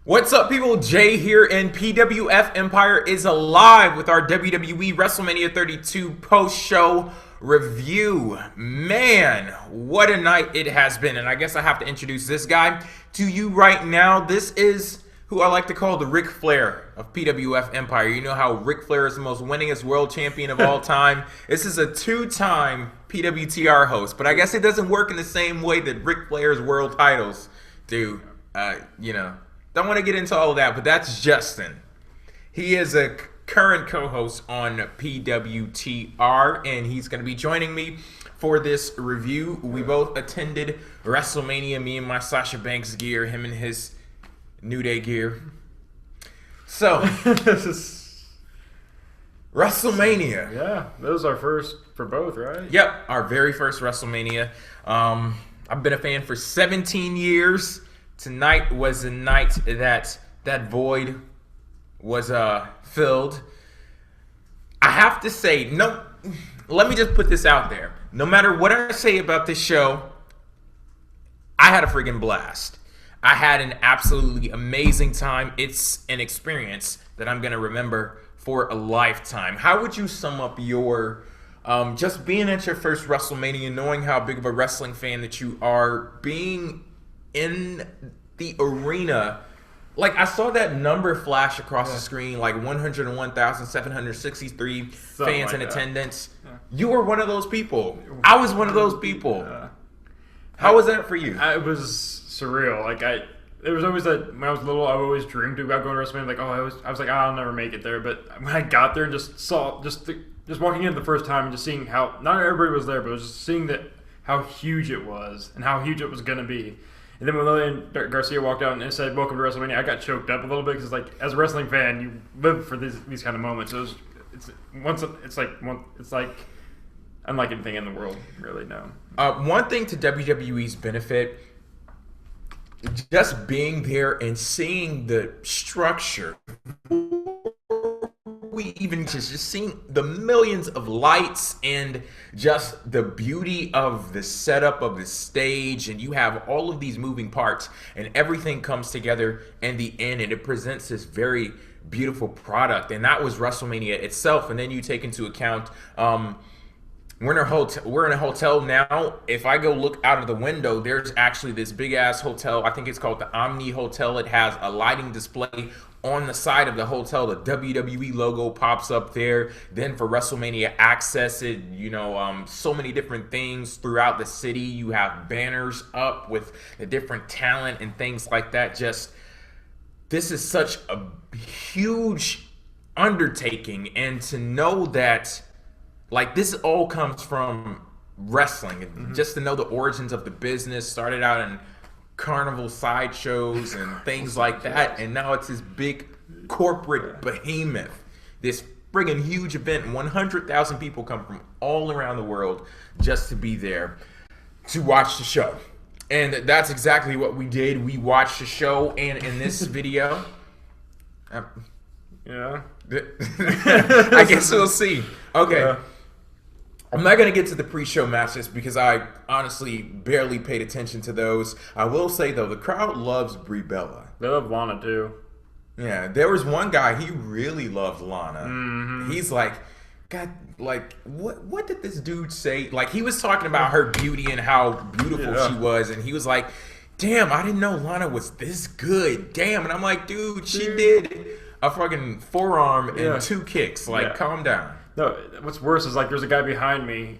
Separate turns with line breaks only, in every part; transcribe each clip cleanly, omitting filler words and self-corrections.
What's up, people? Jay here, and PWF Empire is alive with our WWE WrestleMania 32 post-show review. Man, what a night it has been, and I guess I have to introduce this guy to you right now. This is who I like to call the Ric Flair of PWF Empire. You know how Ric Flair is the most winningest world champion of all time? This is a two-time PWTR host, but I guess it doesn't work in the same way that Ric Flair's world titles do, Don't want to get into all of that, but that's Justin. He is a current co-host on PWTR, and he's going to be joining me for this review. We both attended WrestleMania, me in my Sasha Banks gear, him in his New Day gear. So, WrestleMania.
Yeah, that was our first for both, right?
Yep, our very first WrestleMania. I've been a fan for 17 years. Tonight was the night that void was filled. I have to say, let me just put this out there. No matter what I say about this show, I had a friggin' blast. I had an absolutely amazing time. It's an experience that I'm going to remember for a lifetime. How would you sum up your just being at your first WrestleMania, knowing how big of a wrestling fan that you are, being in the arena? Like, I saw that number flash across the screen, like 101,763 fans in attendance. Yeah. You were one of those people. I was one of those people. How was that for you?
It was surreal. There was always that, when I was little, I always dreamed about going to WrestleMania. I was like, I'll never make it there. But when I got there and just saw, just walking in the first time and just seeing how, not everybody was there, but just seeing how huge it was and how huge it was going to be. And then when Lillian Garcia walked out and said, "Welcome to WrestleMania," I got choked up a little bit because, as a wrestling fan, you live for these kind of moments. It's like unlike anything in the world, really. No.
One thing to WWE's benefit, just being there and seeing the structure. We even just seeing the millions of lights and just the beauty of the setup of the stage, and you have all of these moving parts and everything comes together in the end and it presents this very beautiful product. And that was WrestleMania itself. And then you take into account we're in a hotel now. If I go look out of the window, there's actually this big ass hotel. I think it's called the Omni Hotel. It has a lighting display on the side of the hotel. The WWE logo pops up there. Then for WrestleMania access, so many different things throughout the city. You have banners up with the different talent and things like that. This is such a huge undertaking, and to know that, this all comes from wrestling, and just to know the origins of the business, started out in carnival sideshows and things like that, and now it's this big corporate behemoth, this friggin' huge event. 100,000 people come from all around the world just to be there to watch the show, and that's exactly what we did. We watched the show, and in this video, I guess we'll see. Okay. Yeah. I'm not going to get to the pre-show matches because I honestly barely paid attention to those. I will say, though, the crowd loves Brie Bella.
They love Lana, too.
Yeah, there was one guy, he really loved Lana. Mm-hmm. He's like, God, what did this dude say? He was talking about her beauty and how beautiful she was, and he was like, damn, I didn't know Lana was this good. Damn. And I'm like, dude, she did a fucking forearm and 2 kicks. Calm down.
No, what's worse is there's a guy behind me.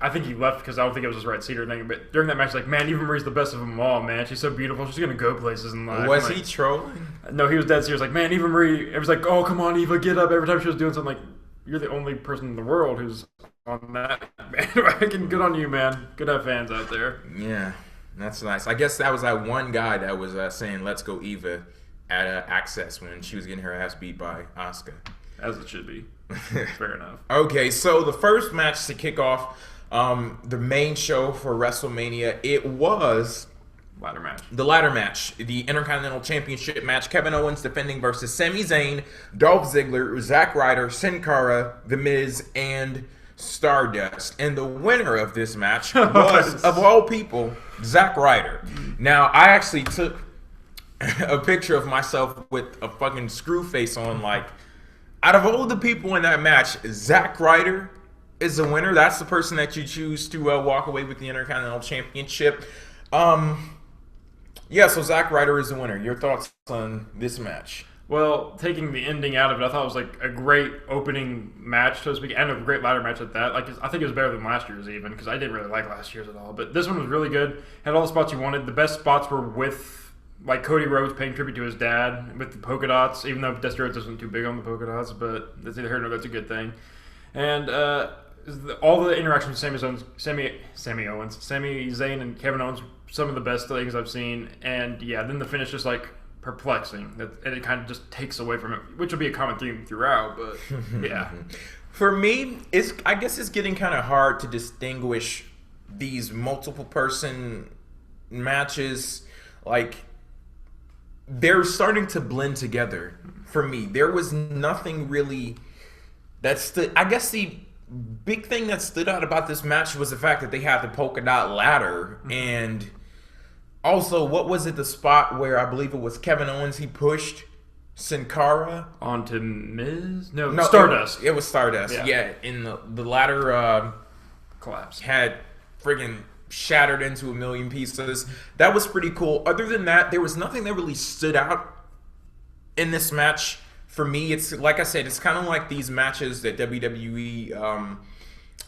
I think he left because I don't think it was his right seat or anything. But during that match, man, Eva Marie's the best of them all, man. She's so beautiful. She's gonna go places in life.
Was he trolling?
No, he was dead serious. Man, Eva Marie. It was oh, come on, Eva, get up. Every time she was doing something, you're the only person in the world who's on that bandwagon. Good on you, man. Good to have fans out there.
Yeah, that's nice. I guess that was that one guy that was saying "Let's go, Eva" at Access when she was getting her ass beat by Asuka.
As it should be. Fair enough.
Okay, so the first match to kick off the main show for WrestleMania, it was the ladder match, the Intercontinental Championship match. Kevin Owens defending versus Sami Zayn, Dolph Ziggler, Zack Ryder, Sin Cara, The Miz, and Stardust. And the winner of this match was, of all people, Zack Ryder. Now, I actually took a picture of myself with a fucking screw face on. Like, out of all the people in that match, Zack Ryder is the winner. That's the person that you choose to walk away with the Intercontinental Championship. Yeah, so Zack Ryder is the winner. Your thoughts on this match?
Well, taking the ending out of it, I thought it was like a great opening match, so to speak, and a great ladder match at that. Like, I think it was better than last year's even, because I didn't really like last year's at all. But this one was really good. Had all the spots you wanted. The best spots were with, like, Cody Rhodes paying tribute to his dad with the polka dots, even though Dusty Rhodes isn't too big on the polka dots, but that's either here nor that's a good thing. And all the interactions with Sami Zayn and Kevin Owens, some of the best things I've seen. And yeah, then the finish is like perplexing, and it kind of just takes away from it, which will be a common theme throughout. But yeah,
for me, I guess it's getting kind of hard to distinguish these multiple person matches. Like, they're starting to blend together for me. There was nothing really I guess the big thing that stood out about this match was the fact that they had the polka dot ladder. And also, what was it, the spot where I believe it was Kevin Owens, he pushed Sin Cara
onto Miz? No, Stardust.
It was Stardust. Yeah, in the ladder
collapse
had friggin' shattered into a million pieces. That was pretty cool. Other than that, there was nothing that really stood out in this match. For me, it's like I said, it's kind of like these matches that WWE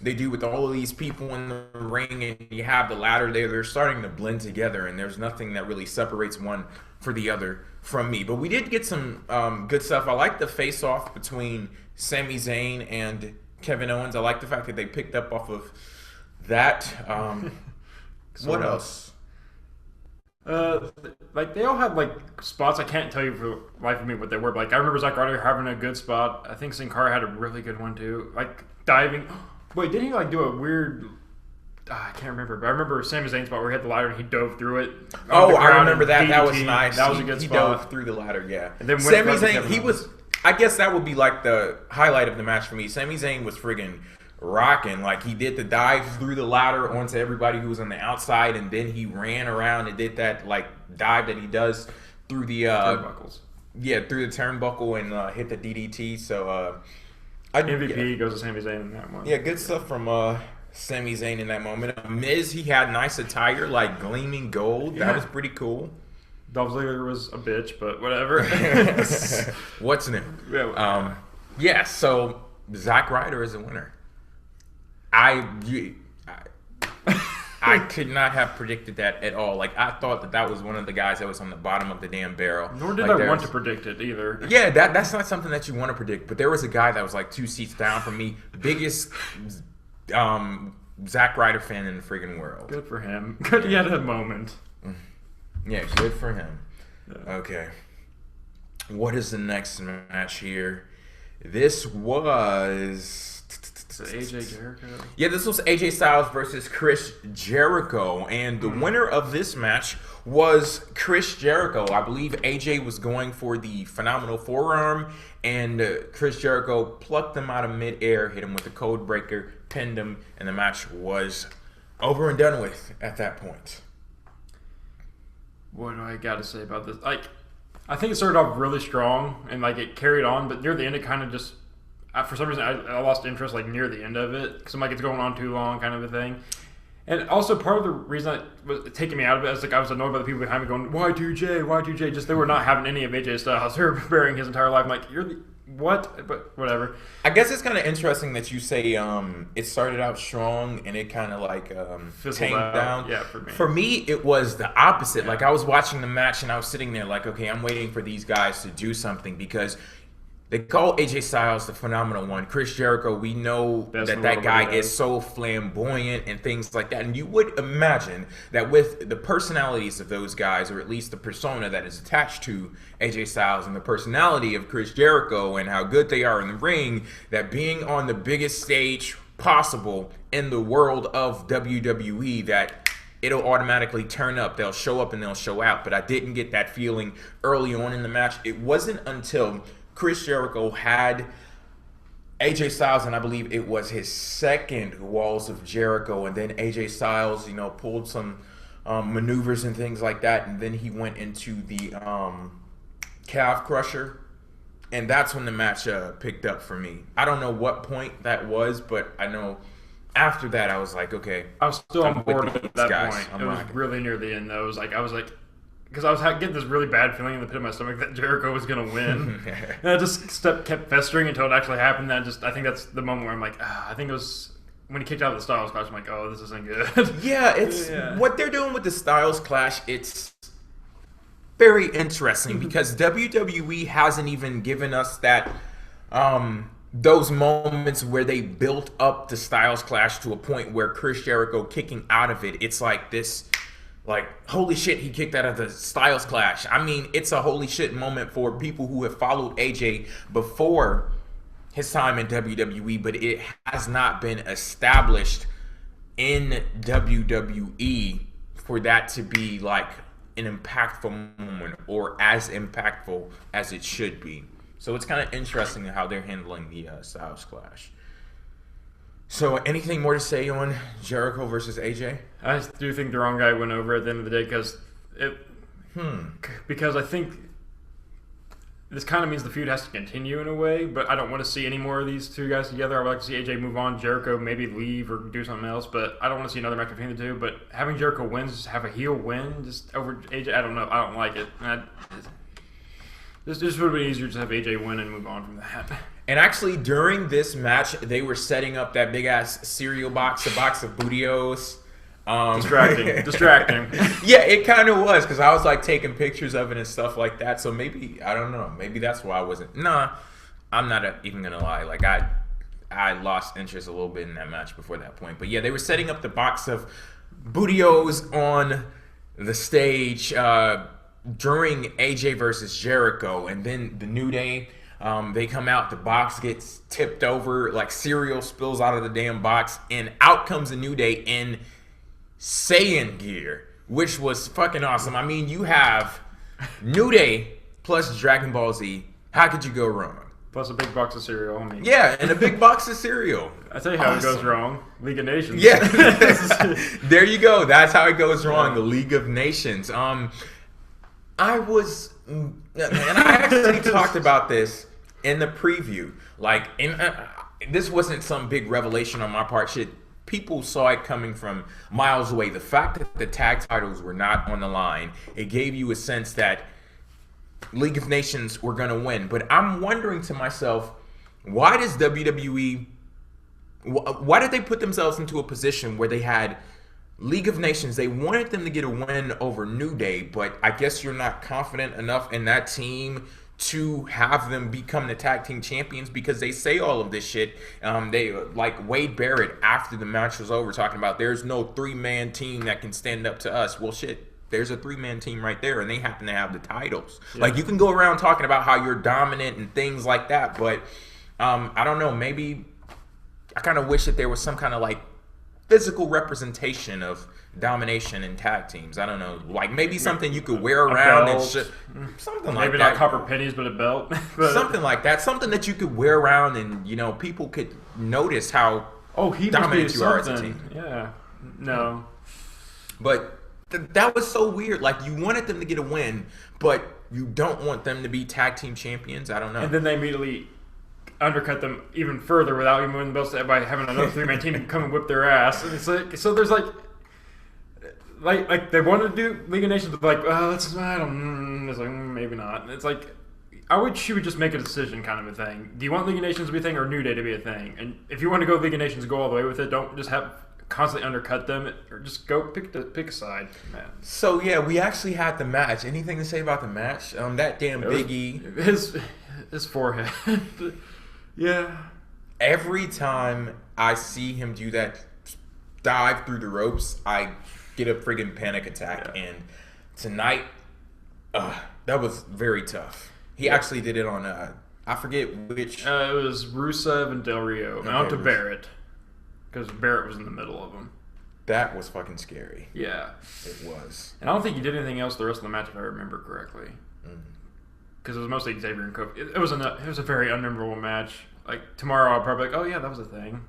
they do with all of these people in the ring, and you have the ladder there. They're starting to blend together, and there's nothing that really separates one for the other from me. But we did get some good stuff. I like the face-off between Sami Zayn and Kevin Owens. I like the fact that they picked up off of that. What else?
Like, they all had like spots. I can't tell you for the life of me what they were, but like, I remember Zack Ryder having a good spot. I think Sin Cara had a really good one too, like diving. Wait, didn't he like do a weird, I can't remember, but I remember Sami Zayn's spot where he had the ladder and he dove through it.
Oh, I remember that. That was nice.
That was a good spot.
He dove through the ladder, yeah. And then Sami Zayn, he was, I guess that would be like the highlight of the match for me. Sami Zayn was friggin' rocking. Like, he did the dive through the ladder onto everybody who was on the outside, and then he ran around and did that like dive that he does through the
turnbuckles.
Yeah, through the turnbuckle and hit the DDT. So
MVP goes to Sami Zayn in that one.
Yeah, good stuff from Sami Zayn in that moment. Miz, he had nice attire, like gleaming gold. Yeah. That was pretty cool.
Dolph Ziggler was a bitch, but whatever.
What's new? Yeah, so Zack Ryder is a winner. I could not have predicted that at all. Like, I thought that was one of the guys that was on the bottom of the damn barrel.
Nor did I want to predict it either.
Yeah, that's not something that you want to predict. But there was a guy that was like 2 seats down from me. Biggest Zack Ryder fan in the friggin' world.
Good for him. Good he had a moment.
Yeah, good for him. Yeah. Okay. What is the next match here? This was...
AJ Jericho?
Yeah, this was AJ Styles versus Chris Jericho, and the winner of this match was Chris Jericho. I believe AJ was going for the phenomenal forearm, and Chris Jericho plucked him out of midair, hit him with the code breaker, pinned him, and the match was over and done with at that point.
What do I got to say about this? Like, I think it started off really strong, and like it carried on, but near the end it kind of just... for some reason, I lost interest like near the end of it because I'm like, it's going on too long, kind of a thing. And also, part of the reason that was taking me out of it is like I was annoyed by the people behind me going, "Y2J, Y2J." Just they were not having any of AJ Styles. They were burying his entire life. I'm like, you're the what? But whatever.
I guess it's kind of interesting that you say it started out strong and it kind of like tanked down.
Yeah, for me.
For me, it was the opposite. Yeah. Like, I was watching the match and I was sitting there like, okay, I'm waiting for these guys to do something because they call AJ Styles the phenomenal one. Chris Jericho, we know that guy is so flamboyant and things like that. And you would imagine that with the personalities of those guys, or at least the persona that is attached to AJ Styles and the personality of Chris Jericho and how good they are in the ring, that being on the biggest stage possible in the world of WWE, that it'll automatically turn up. They'll show up and they'll show out. But I didn't get that feeling early on in the match. It wasn't until Chris Jericho had AJ Styles, and I believe it was his second Walls of Jericho, and then AJ Styles, pulled some maneuvers and things like that, and then he went into the calf crusher, and that's when the match picked up for me. I don't know what point that was, but I know after that I was like, okay,
I was still on board at that
guys.
point. It was really near the end though. I was like, because I was getting this really bad feeling in the pit of my stomach that Jericho was gonna win, and I just kept festering until it actually happened. I think that's the moment where I'm like, I think it was when he kicked out of the Styles Clash. I'm like, oh, this isn't good.
Yeah, what they're doing with the Styles Clash. It's very interesting because WWE hasn't even given us that those moments where they built up the Styles Clash to a point where Chris Jericho kicking out of it, it's like this, like, holy shit, he kicked out of the Styles Clash. I mean, it's a holy shit moment for people who have followed AJ before his time in WWE, but it has not been established in WWE for that to be like an impactful moment or as impactful as it should be. So it's kind of interesting how they're handling the Styles Clash. So anything more to say on Jericho versus AJ?
I do think the wrong guy went over at the end of the day because I think this kind of means the feud has to continue in a way, but I don't want to see any more of these two guys together. I would like to see AJ move on, Jericho maybe leave or do something else, but I don't want to see another match between the two. But having Jericho win, just have a heel win just over AJ, I don't know. I don't like it. This would have been easier to have AJ win and move on from that.
And actually, during this match, they were setting up that big-ass cereal box, a box of Bootios.
Distracting.
Yeah, it kind of was, because I was, like, taking pictures of it and stuff like that. So maybe, I don't know, maybe that's why I wasn't. Nah, I'm not even going to lie. Like, I lost interest a little bit in that match before that point. But, yeah, they were setting up the box of Bootios on the stage during AJ versus Jericho. And then the New Day, they come out, the box gets tipped over, like cereal spills out of the damn box, and out comes the New Day in Saiyan gear, which was fucking awesome. I mean, you have New Day plus Dragon Ball Z. How could you go wrong?
Plus a big box of cereal. I mean,
yeah, and a big box of cereal.
I tell you how it goes wrong. League of Nations.
Yeah, there you go. That's how it goes wrong. The League of Nations. And I actually talked about this in the preview. Like, this wasn't some big revelation on my part. Shit, people saw it coming from miles away. The fact that the tag titles were not on the line, it gave you a sense that League of Nations were going to win. But I'm wondering to myself, why does WWE, why did they put themselves into a position where they had League of Nations? They wanted them to get a win over New Day, but I guess you're not confident enough in that team to have them become the tag team champions, because they say all of this shit. They, like Wade Barrett after the match was over, talking about there's no 3-man team that can stand up to us. Well, shit, there's a 3-man team right there, and they happen to have the titles. Yeah. Like, you can go around talking about how you're dominant and things like that, but I don't know, maybe I kind of wish that there was some kind of like physical representation of domination in tag teams. I don't know, like maybe something you could wear around and shit, something like that.
Maybe not copper pennies, but a belt.
Something like that. Something that you could wear around, and people could notice how dominant you are as a team.
Yeah. No.
But that was so weird. Like, you wanted them to get a win, but you don't want them to be tag team champions. I don't know.
And then they immediately undercut them even further without even winning the belts by having another 3-man team come and whip their ass. And it's like, so there's like they wanted to do League of Nations, but like, it's like maybe not. And it's like, I wish she would just make a decision, kind of a thing. Do you want League of Nations to be a thing or New Day to be a thing? And if you want to go League of Nations, go all the way with it. Don't just have constantly undercut them, or just go pick a side, man.
So yeah, we actually had the match. Anything to say about the match? That damn Big E,
his forehead. Yeah.
Every time I see him do that dive through the ropes, I get a friggin' panic attack. Yeah. And tonight, that was very tough. He actually did it on, I forget which.
It was Rusev and Del Rio. Okay, out to Barrett. Because Barrett was in the middle of them. That
was fucking scary.
Yeah.
It was.
And I don't think he did anything else the rest of the match, if I remember correctly. Because it was mostly Xavier and Kofi. It was a very unmemorable match. like tomorrow I'll probably be like, oh yeah, that was a thing.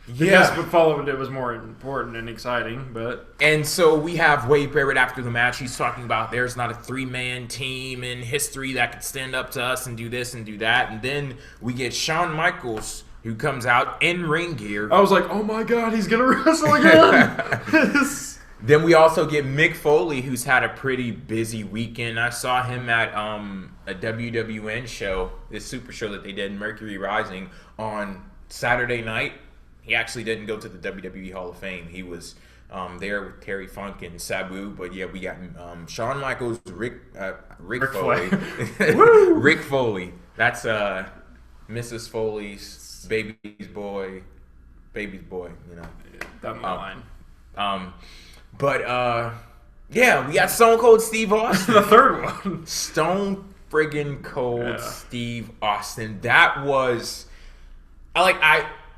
Yeah.
Yes, but followed it was more important and exciting, but...
And so we have Wade Barrett after the match. He's talking about there's not a 3-man team in history that could stand up to us and do this and do that. And then we get Shawn Michaels, who comes out in ring gear.
I was like, oh my god, he's going to wrestle again!
Then we also get Mick Foley, who's had a pretty busy weekend. I saw him at a WWN show, this super show that they did, Mercury Rising, on Saturday night. He actually didn't go to the WWE Hall of Fame. He was there with Terry Funk and Sabu. But yeah, we got Shawn Michaels, Rick Foley. Rick Foley. That's Mrs. Foley's baby's boy, you know.
Down the line.
But yeah, we got Stone Cold Steve Austin.
The third one.
Stone friggin' Cold Steve Austin. That was...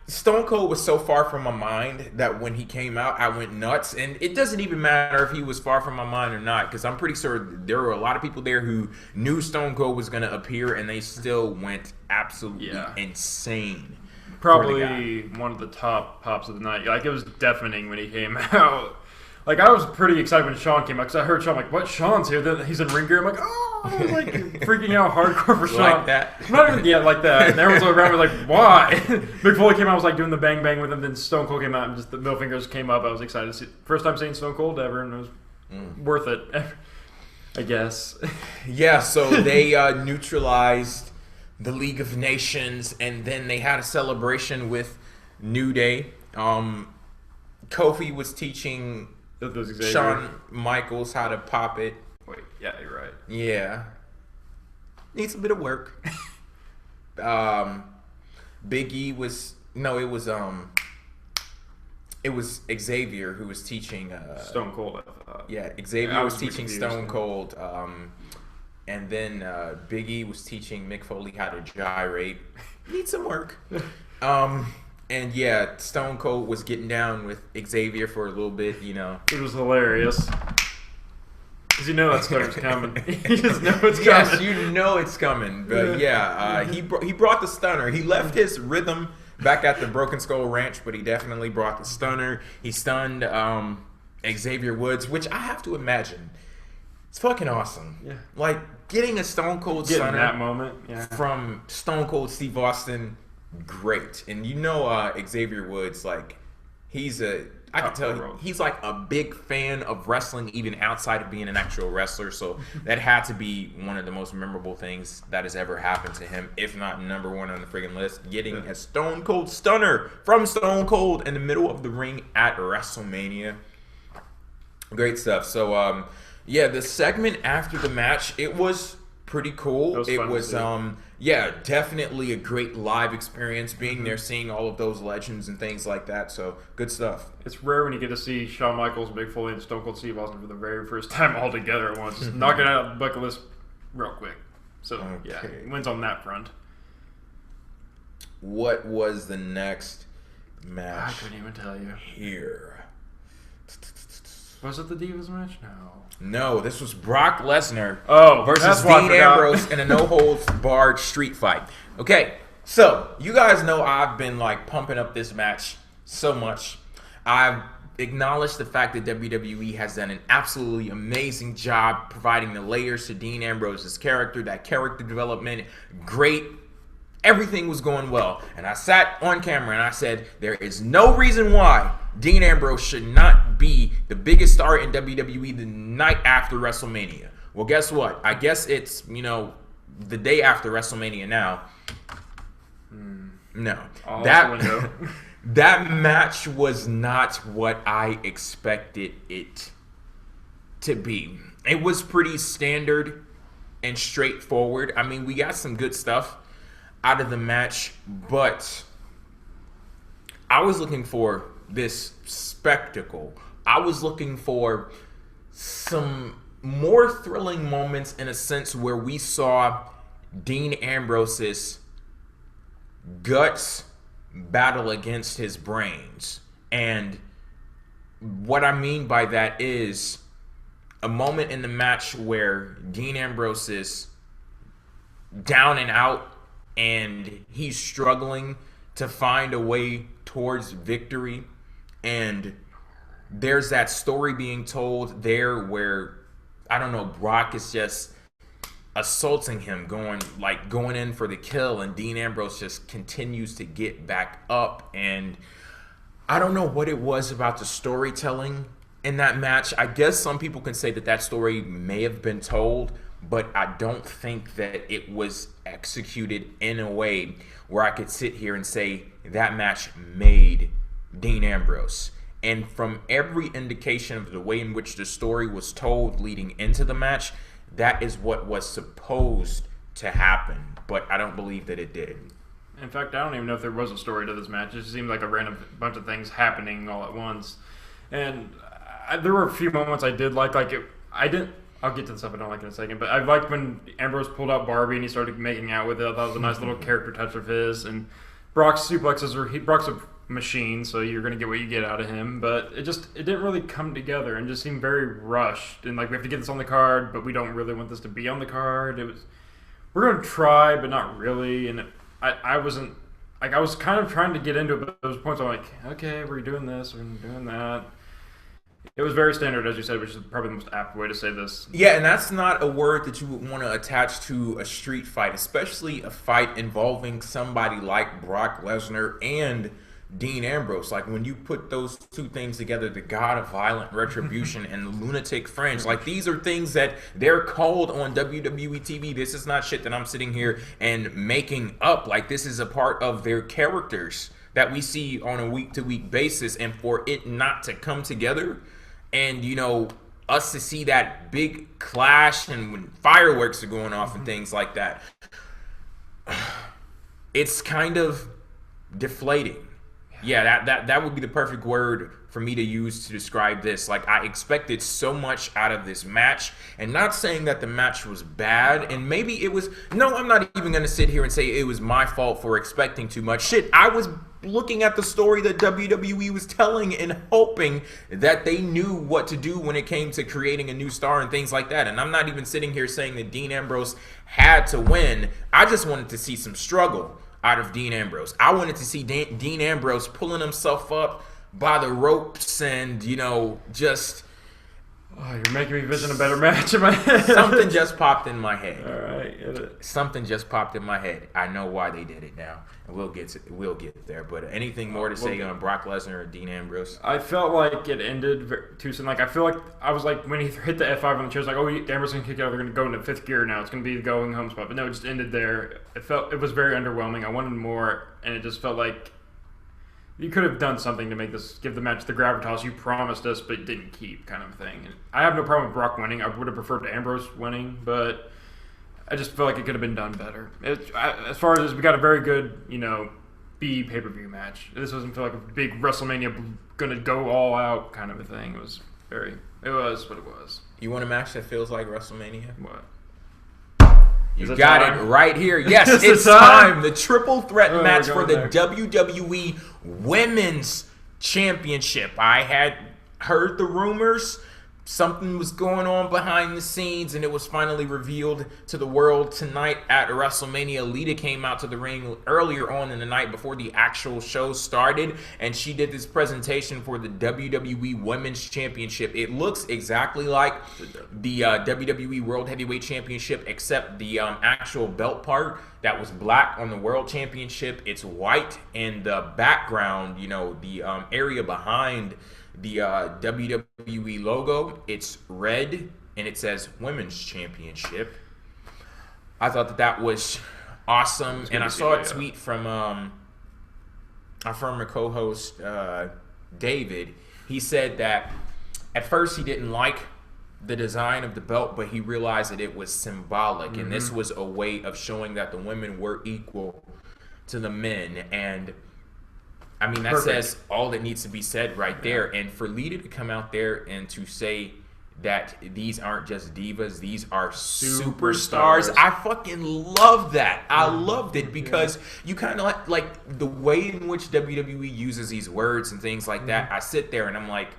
Stone Cold was so far from my mind that when he came out, I went nuts. And it doesn't even matter if he was far from my mind or not, because I'm pretty sure there were a lot of people there who knew Stone Cold was going to appear, and they still went absolutely insane.
Probably one of the top pops of the night. Like, it was deafening when he came out. Like, I was pretty excited when Shawn came out, because I heard Shawn, like, what? Shawn's here? Then he's in ring gear. I'm like, oh! I was, like, freaking out hardcore for Shawn.
Like that?
Not even, like that. And everyone's around was like, why? Mick Foley came out, was, like, doing the bang bang with him. Then Stone Cold came out, and just the middle fingers came up. I was excited to see. First time seeing Stone Cold ever, and it was worth it, I guess. Yeah,
so they neutralized the League of Nations, and then they had a celebration with New Day. Kofi was teaching Shawn Michaels how to pop it.
Wait, yeah, you're right.
Yeah. Needs a bit of work. Big E was... No, it was Xavier who was teaching...
Stone Cold, I thought.
Yeah, Xavier was teaching Stone Cold. And then Big E was teaching Mick Foley how to gyrate. Needs some work. And yeah, Stone Cold was getting down with Xavier for a little bit, you know.
It was hilarious. Because you know that stunner's coming. You just know it's coming.
Yes, you know it's coming. But yeah, he brought the stunner. He left his rhythm back at the Broken Skull Ranch, but he definitely brought the stunner. He stunned Xavier Woods, which I have to imagine, it's fucking awesome. Yeah. Like, getting a Stone Cold stunner
that moment,
from Stone Cold Steve Austin, great. And you know Xavier Woods, like, I can tell he's like a big fan of wrestling even outside of being an actual wrestler. So that had to be one of the most memorable things that has ever happened to him, if not number one on the friggin' list. Getting a Stone Cold stunner from Stone Cold in the middle of the ring at WrestleMania. Great stuff. So, yeah, the segment after the match, it was pretty cool. It was definitely a great live experience, being there, seeing all of those legends and things like that. So, good stuff.
It's rare when you get to see Shawn Michaels, Mick Foley, and Stone Cold Steve Austin for the very first time all together at once. Just knock it out of the bucket list real quick. So, yeah, wins on that front.
What was the next match?
I couldn't even tell you.
Here.
Was it the Divas match?
No, this was Brock Lesnar versus
Dean
Ambrose in a no-holds-barred street fight. Okay, so you guys know I've been like pumping up this match so much. I've acknowledged the fact that WWE has done an absolutely amazing job providing the layers to Dean Ambrose's character, that character development, great. Everything was going well. And I sat on camera and I said, there is no reason why Dean Ambrose should not be the biggest star in WWE the night after WrestleMania. Well, guess what? I guess it's, the day after WrestleMania now. No. That match was not what I expected it to be. It was pretty standard and straightforward. I mean, we got some good stuff out of the match, but I was looking for this spectacle. I was looking for some more thrilling moments in a sense where we saw Dean Ambrose's guts battle against his brains. And what I mean by that is a moment in the match where Dean Ambrose is down and out and he's struggling to find a way towards victory. And there's that story being told there where, I don't know, Brock is just assaulting him, going in for the kill, and Dean Ambrose just continues to get back up. And I don't know what it was about the storytelling in that match. I guess some people can say that story may have been told, but I don't think that it was executed in a way where I could sit here and say that match made Dean Ambrose. And from every indication of the way in which the story was told leading into the match, that is what was supposed to happen. But I don't believe that it did.
In fact, I don't even know if there was a story to this match. It just seemed like a random bunch of things happening all at once. And there were a few moments I did like it. I'll get to the stuff I don't like in a second, but I liked when Ambrose pulled out Barbie and he started making out with it. I thought it was a nice little character touch of his. And Brock's suplexes Brock's a machine, so you're going to get what you get out of him. But it didn't really come together and just seemed very rushed. And we have to get this on the card, but we don't really want this to be on the card. We're going to try, but not really. And I wasn't, I was kind of trying to get into it, but there was points I'm like, okay, we're doing this, we're doing that. It was very standard, as you said, which is probably the most apt way to say this.
Yeah, and that's not a word that you would want to attach to a street fight, especially a fight involving somebody like Brock Lesnar and Dean Ambrose. When you put those two things together, the God of Violent Retribution and the Lunatic Fringe, these are things that they're called on WWE TV. This is not shit that I'm sitting here and making up. This is a part of their characters that we see on a week-to-week basis, and for it not to come together and, us to see that big clash and when fireworks are going off and things like that, it's kind of deflating. Yeah, that would be the perfect word for me to use to describe this. I expected so much out of this match, and not saying that the match was bad, and maybe it was. No, I'm not even going to sit here and say it was my fault for expecting too much. Shit, I was looking at the story that WWE was telling and hoping that they knew what to do when it came to creating a new star and things like that. And I'm not even sitting here saying that Dean Ambrose had to win. I just wanted to see some struggle out of Dean Ambrose. I wanted to see Dean Ambrose pulling himself up by the ropes and, just...
Oh, you're making me vision a better match in my head.
Something just popped in my head.
All right.
Something just popped in my head. I know why they did it now. And we'll get there. But anything more to say on Brock Lesnar or Dean Ambrose?
I felt like it ended too soon. I feel like I was when he hit the F5 on the chair, Ambrose going to kick out. They're going to go into fifth gear now. It's going to be the going home spot. But no, it just ended there. It was very underwhelming. I wanted more, and it just felt like you could have done something to give the match the gravitas you promised us, but didn't keep, kind of thing. And I have no problem with Brock winning. I would have preferred Ambrose winning, but I just feel like it could have been done better. As far as we got a very good, B pay-per-view match. This doesn't feel like a big WrestleMania gonna go all out kind of a thing. It was what it was.
You want a match that feels like WrestleMania?
What?
You got it right here. Yes, it's time. The triple threat match for the WWE Women's Championship. I had heard the rumors. Something was going on behind the scenes, and it was finally revealed to the world tonight at WrestleMania. Lita came out to the ring earlier on in the night before the actual show started, and she did this presentation for the WWE Women's Championship. It looks exactly like the WWE World Heavyweight Championship, except the actual belt part that was black on the World Championship, it's white, and the background, the area behind the WWE logo, it's red, and it says Women's Championship. I thought that was awesome, and I saw a tweet from our former co-host David. He said that at first he didn't like the design of the belt, but he realized that it was symbolic, and this was a way of showing that the women were equal to the men. And I mean, that says all that needs to be said right there. And for Lita to come out there and to say that these aren't just divas, these are superstars. I fucking love that. I loved it because you kind of like the way in which WWE uses these words and things like that. I sit there and I'm like,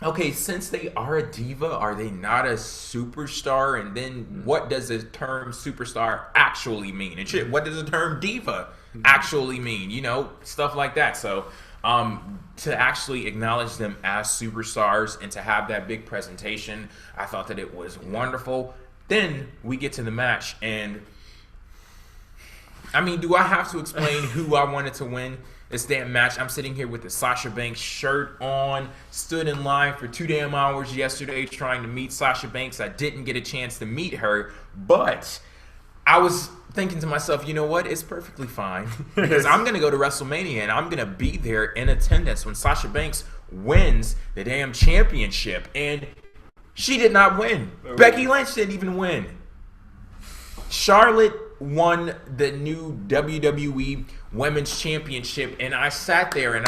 okay, since they are a diva, are they not a superstar? And then what does the term superstar actually mean? And shit, what does the term diva actually mean? You know, stuff like that. So, to actually acknowledge them as superstars and to have that big presentation, I thought that it was wonderful. Then we get to the match, and I mean, do I have to explain who I wanted to win this damn match? I'm sitting here with the Sasha Banks shirt on, stood in line for 2 damn hours yesterday trying to meet Sasha Banks. I didn't get a chance to meet her, but I was thinking to myself, you know what? It's perfectly fine because I'm going to go to WrestleMania and I'm going to be there in attendance when Sasha Banks wins the damn championship. And she did not win. Oh. Becky Lynch didn't even win. Charlotte won the new WWE Women's Championship, and I sat there and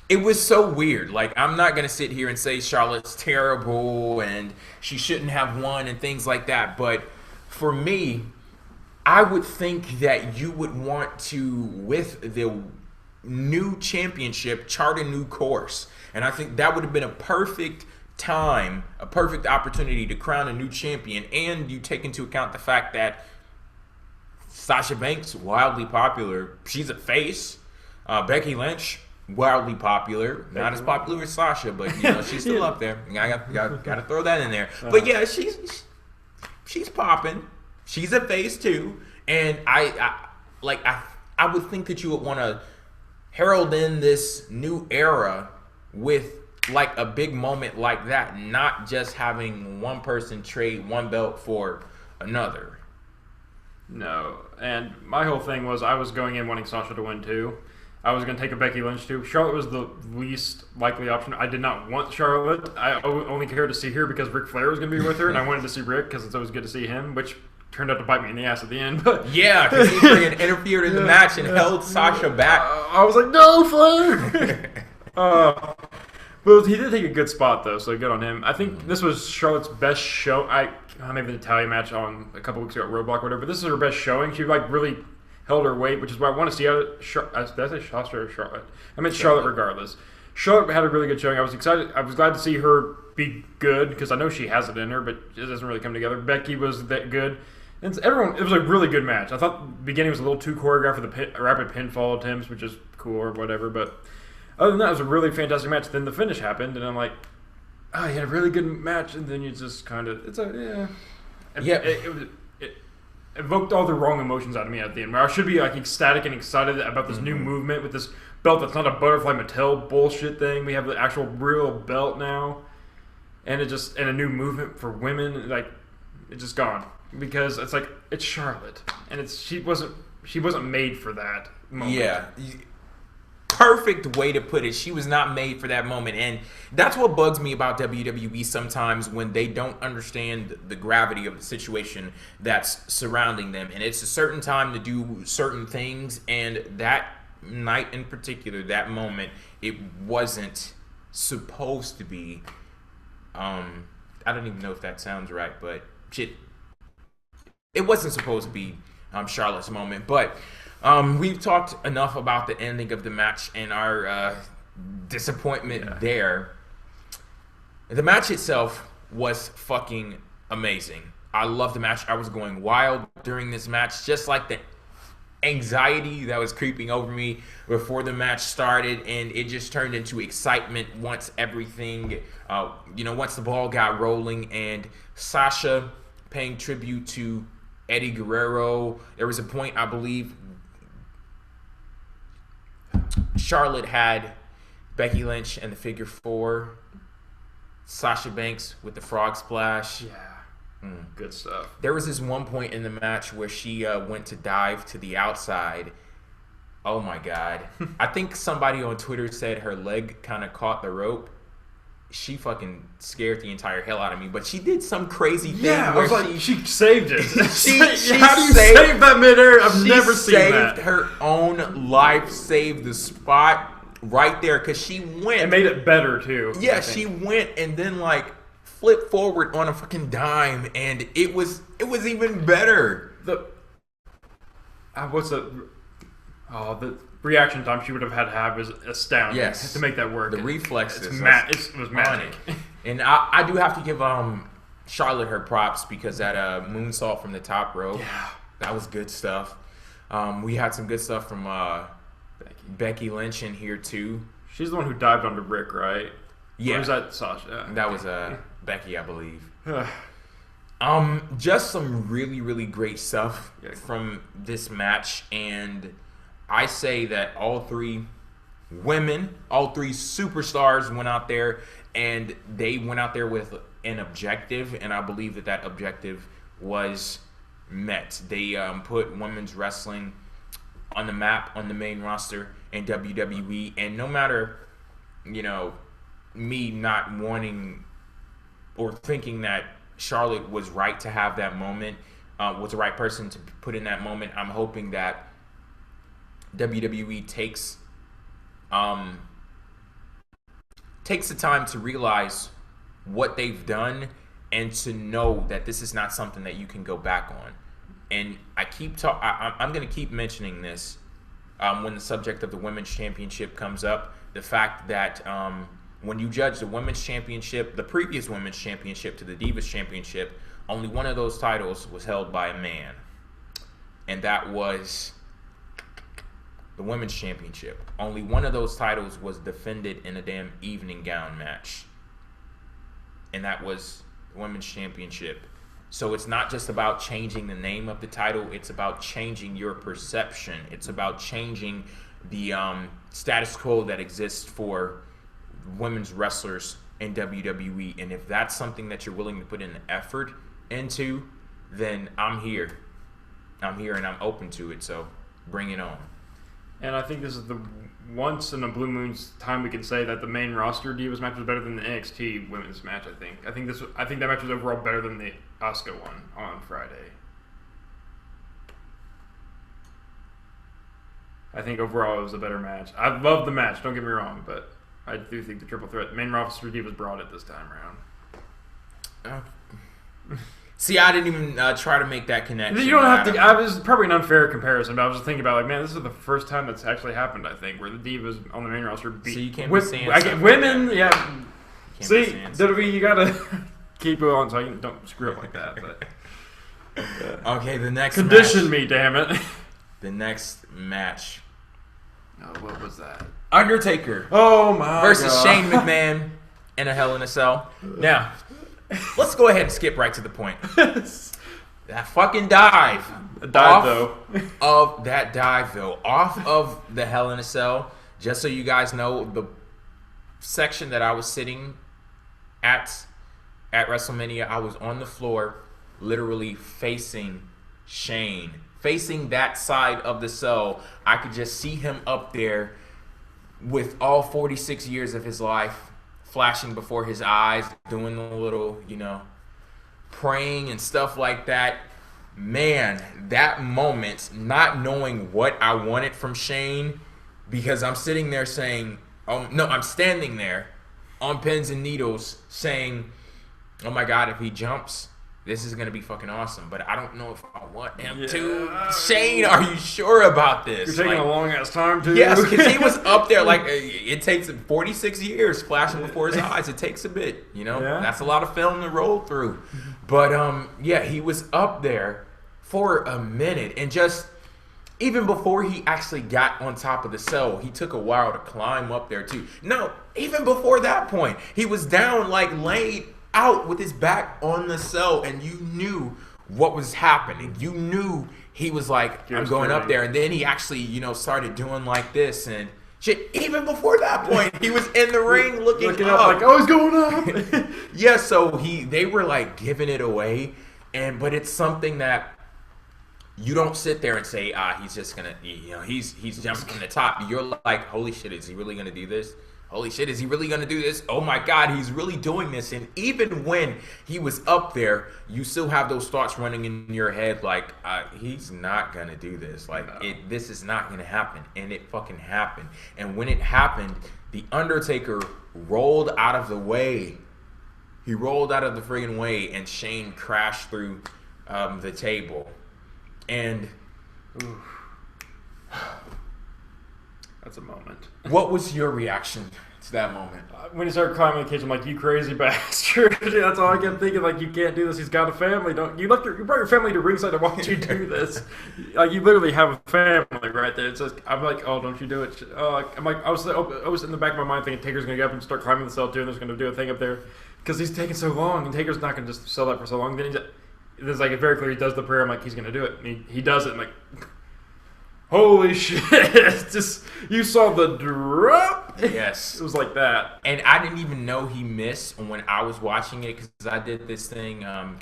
it was so weird. Like, I'm not going to sit here and say Charlotte's terrible and she shouldn't have won and things like that, but for me, I would think that you would want to, with the new championship, chart a new course. And I think that would have been a perfect time, a perfect opportunity to crown a new champion. And you take into account the fact that Sasha Banks, wildly popular. She's a face. Becky Lynch, wildly popular. Not as popular as Sasha, but you know, she's still up there. I got to throw that in there. But yeah, she's popping. She's a face too, and I would think that you would want to herald in this new era with like a big moment like that, not just having one person trade one belt for another.
No, and my whole thing was I was going in wanting Sasha to win too. I was going to take a Becky Lynch too. Charlotte was the least likely option. I did not want Charlotte. I only cared to see her because Ric Flair was going to be with her, and I wanted to see Rick because it's always good to see him, which turned out to bite me in the ass at the end. But
yeah, because he freaking interfered in the match and held Sasha back.
I was like, no, Flair! But he did take a good spot, though, so good on him. I think this was Charlotte's best show. Maybe the Natalya match on a couple weeks ago at Roadblock or whatever, but this is her best showing. She like really held her weight, which is why I want to see how did I say Sasha or Charlotte? I meant Charlotte regardless. Charlotte had a really good showing. I was excited. I was glad to see her be good because I know she has it in her, but it doesn't really come together. Becky was that good. And everyone, it was a really good match. I thought the beginning was a little too choreographed for the rapid pinfall attempts, which is cool or whatever. But other than that, it was a really fantastic match. Then the finish happened, and I'm like, oh, you had a really good match, and then you just kind of, It evoked all the wrong emotions out of me at the end, where I should be like ecstatic and excited about this new movement with this belt that's not a butterfly Mattel bullshit thing. We have the actual real belt now, and a new movement for women. Like, it's just gone. Because it's like, it's Charlotte, and she wasn't made for that moment. Yeah,
perfect way to put it. She was not made for that moment, and that's what bugs me about WWE sometimes when they don't understand the gravity of the situation that's surrounding them. And it's a certain time to do certain things, and that night in particular, that moment, it wasn't supposed to be. I don't even know if that sounds right, but shit. It wasn't supposed to be Charlotte's moment, but we've talked enough about the ending of the match and our disappointment there. The match itself was fucking amazing. I love the match. I was going wild during this match, just like the anxiety that was creeping over me before the match started, and it just turned into excitement once everything, once the ball got rolling, and Sasha paying tribute to Eddie Guerrero. There was a point, I believe, Charlotte had Becky Lynch and the figure four, Sasha Banks with the frog splash.
Yeah, good stuff.
There was this one point in the match where she went to dive to the outside. Oh my God. I think somebody on Twitter said her leg kind of caught the rope. She fucking scared the entire hell out of me, but she did some crazy thing.
Yeah,
where
I was like, she saved it.
How do you save
that midair? I've never seen that.
She saved her own life, saved the spot right there, because she went.
And made it better, too.
Yeah, she went and then, like, flipped forward on a fucking dime, and it was even better.
Oh, the reaction time she would have had to have is astounding.
Yes.
To make that work.
The reflexes.
It was magic.
And I do have to give Charlotte her props because that moonsault from the top rope, that was good stuff. We had some good stuff from Becky Lynch in here too.
She's the one who dived onto Rick, right?
Yeah.
Or was that Sasha?
That was Becky, I believe. Just some really, really great stuff from this match, and I say that all three superstars went out there, and they went out there with an objective, and I believe that objective was met. They put women's wrestling on the map, on the main roster in WWE, and no matter, me not wanting or thinking that Charlotte was right to have that moment, was the right person to put in that moment, I'm hoping that WWE takes the time to realize what they've done and to know that this is not something that you can go back on. And I'm going to keep mentioning this when the subject of the Women's Championship comes up. The fact that when you judge the Women's Championship, the previous Women's Championship to the Divas Championship, only one of those titles was held by a man. And that was the Women's Championship. Only one of those titles was defended in a damn evening gown match. And that was the Women's Championship. So it's not just about changing the name of the title. It's about changing your perception. It's about changing the status quo that exists for women's wrestlers in WWE. And if that's something that you're willing to put in the effort into, then I'm here. I'm here and I'm open to it. So bring it on.
And I think this is the once in a blue moon's time we can say that the main roster Divas match was better than the NXT women's match. I think that match was overall better than the Asuka one on Friday. I think overall it was a better match. I love the match, don't get me wrong, but I do think the triple threat, the main roster Divas brought it this time around.
See, I didn't even try to make that connection.
You don't have to. I was probably an unfair comparison, but I was just thinking about like, man, this is the first time that's actually happened. I think where the Divas on the main roster beat.
So you can't be saying
women.
Like
yeah. See, WWE, you gotta keep it on so you don't screw up like that. But
okay, the next
condition
match,
me, damn it.
The next match.
Oh, what was that?
Undertaker.
Oh my
versus
God.
Shane McMahon in a Hell in a Cell. Now, let's go ahead and skip right to the point. That fucking dive. Off of the Hell in a Cell. Just so you guys know, the section that I was sitting at WrestleMania, I was on the floor, literally facing Shane. Facing that side of the cell. I could just see him up there with all 46 years of his life flashing before his eyes, doing a little, praying and stuff like that. Man, that moment, not knowing what I wanted from Shane, because I'm sitting there saying, I'm standing there on pins and needles saying, oh my God, if he jumps, this is going to be fucking awesome. But I don't know if I want him to. Shane, are you sure about this?
You're taking a long ass time to.
Yes, because he was up there. Like, it takes 46 years flashing before his eyes. It takes a bit, Yeah. That's a lot of film to roll through. But, he was up there for a minute. And just, even before he actually got on top of the cell, he took a while to climb up there, too. No, even before that point, he was down, laid out with his back on the cell, and you knew what was happening. You knew he was like, I'm going up there. And then he actually, started doing like this and shit. Even before that point, he was in the ring looking up.
Like, oh, he's going up.
Yeah, so they were giving it away. But it's something that you don't sit there and say, he's just gonna, he's jumping from the top. You're like, holy shit, is he really gonna do this? Holy shit, is he really going to do this? Oh my God, he's really doing this. And even when he was up there, you still have those thoughts running in your head like, he's not going to do this. This is not going to happen. And it fucking happened. And when it happened, The Undertaker rolled out of the way. He rolled out of the friggin' way, and Shane crashed through the table. And
That's a moment.
What was your reaction to that moment?
When he started climbing the cage, I'm like, you crazy bastard. That's all I kept thinking. Like, you can't do this. He's got a family. You brought your family to ringside to watch you do this. Like, you literally have a family right there. It's just, I'm like, oh, don't you do it. I'm like, I was in the back of my mind thinking Taker's going to get up and start climbing the cell too, and there's going to do a thing up there. Because he's taking so long, and Taker's not going to just sell that for so long. Then there's like, very clear he does the prayer. I'm like, he's going to do it. And he does it. I'm like, holy shit. Just, you saw the drop.
Yes.
It was like that.
And I didn't even know he missed when I was watching it, because I did this thing, and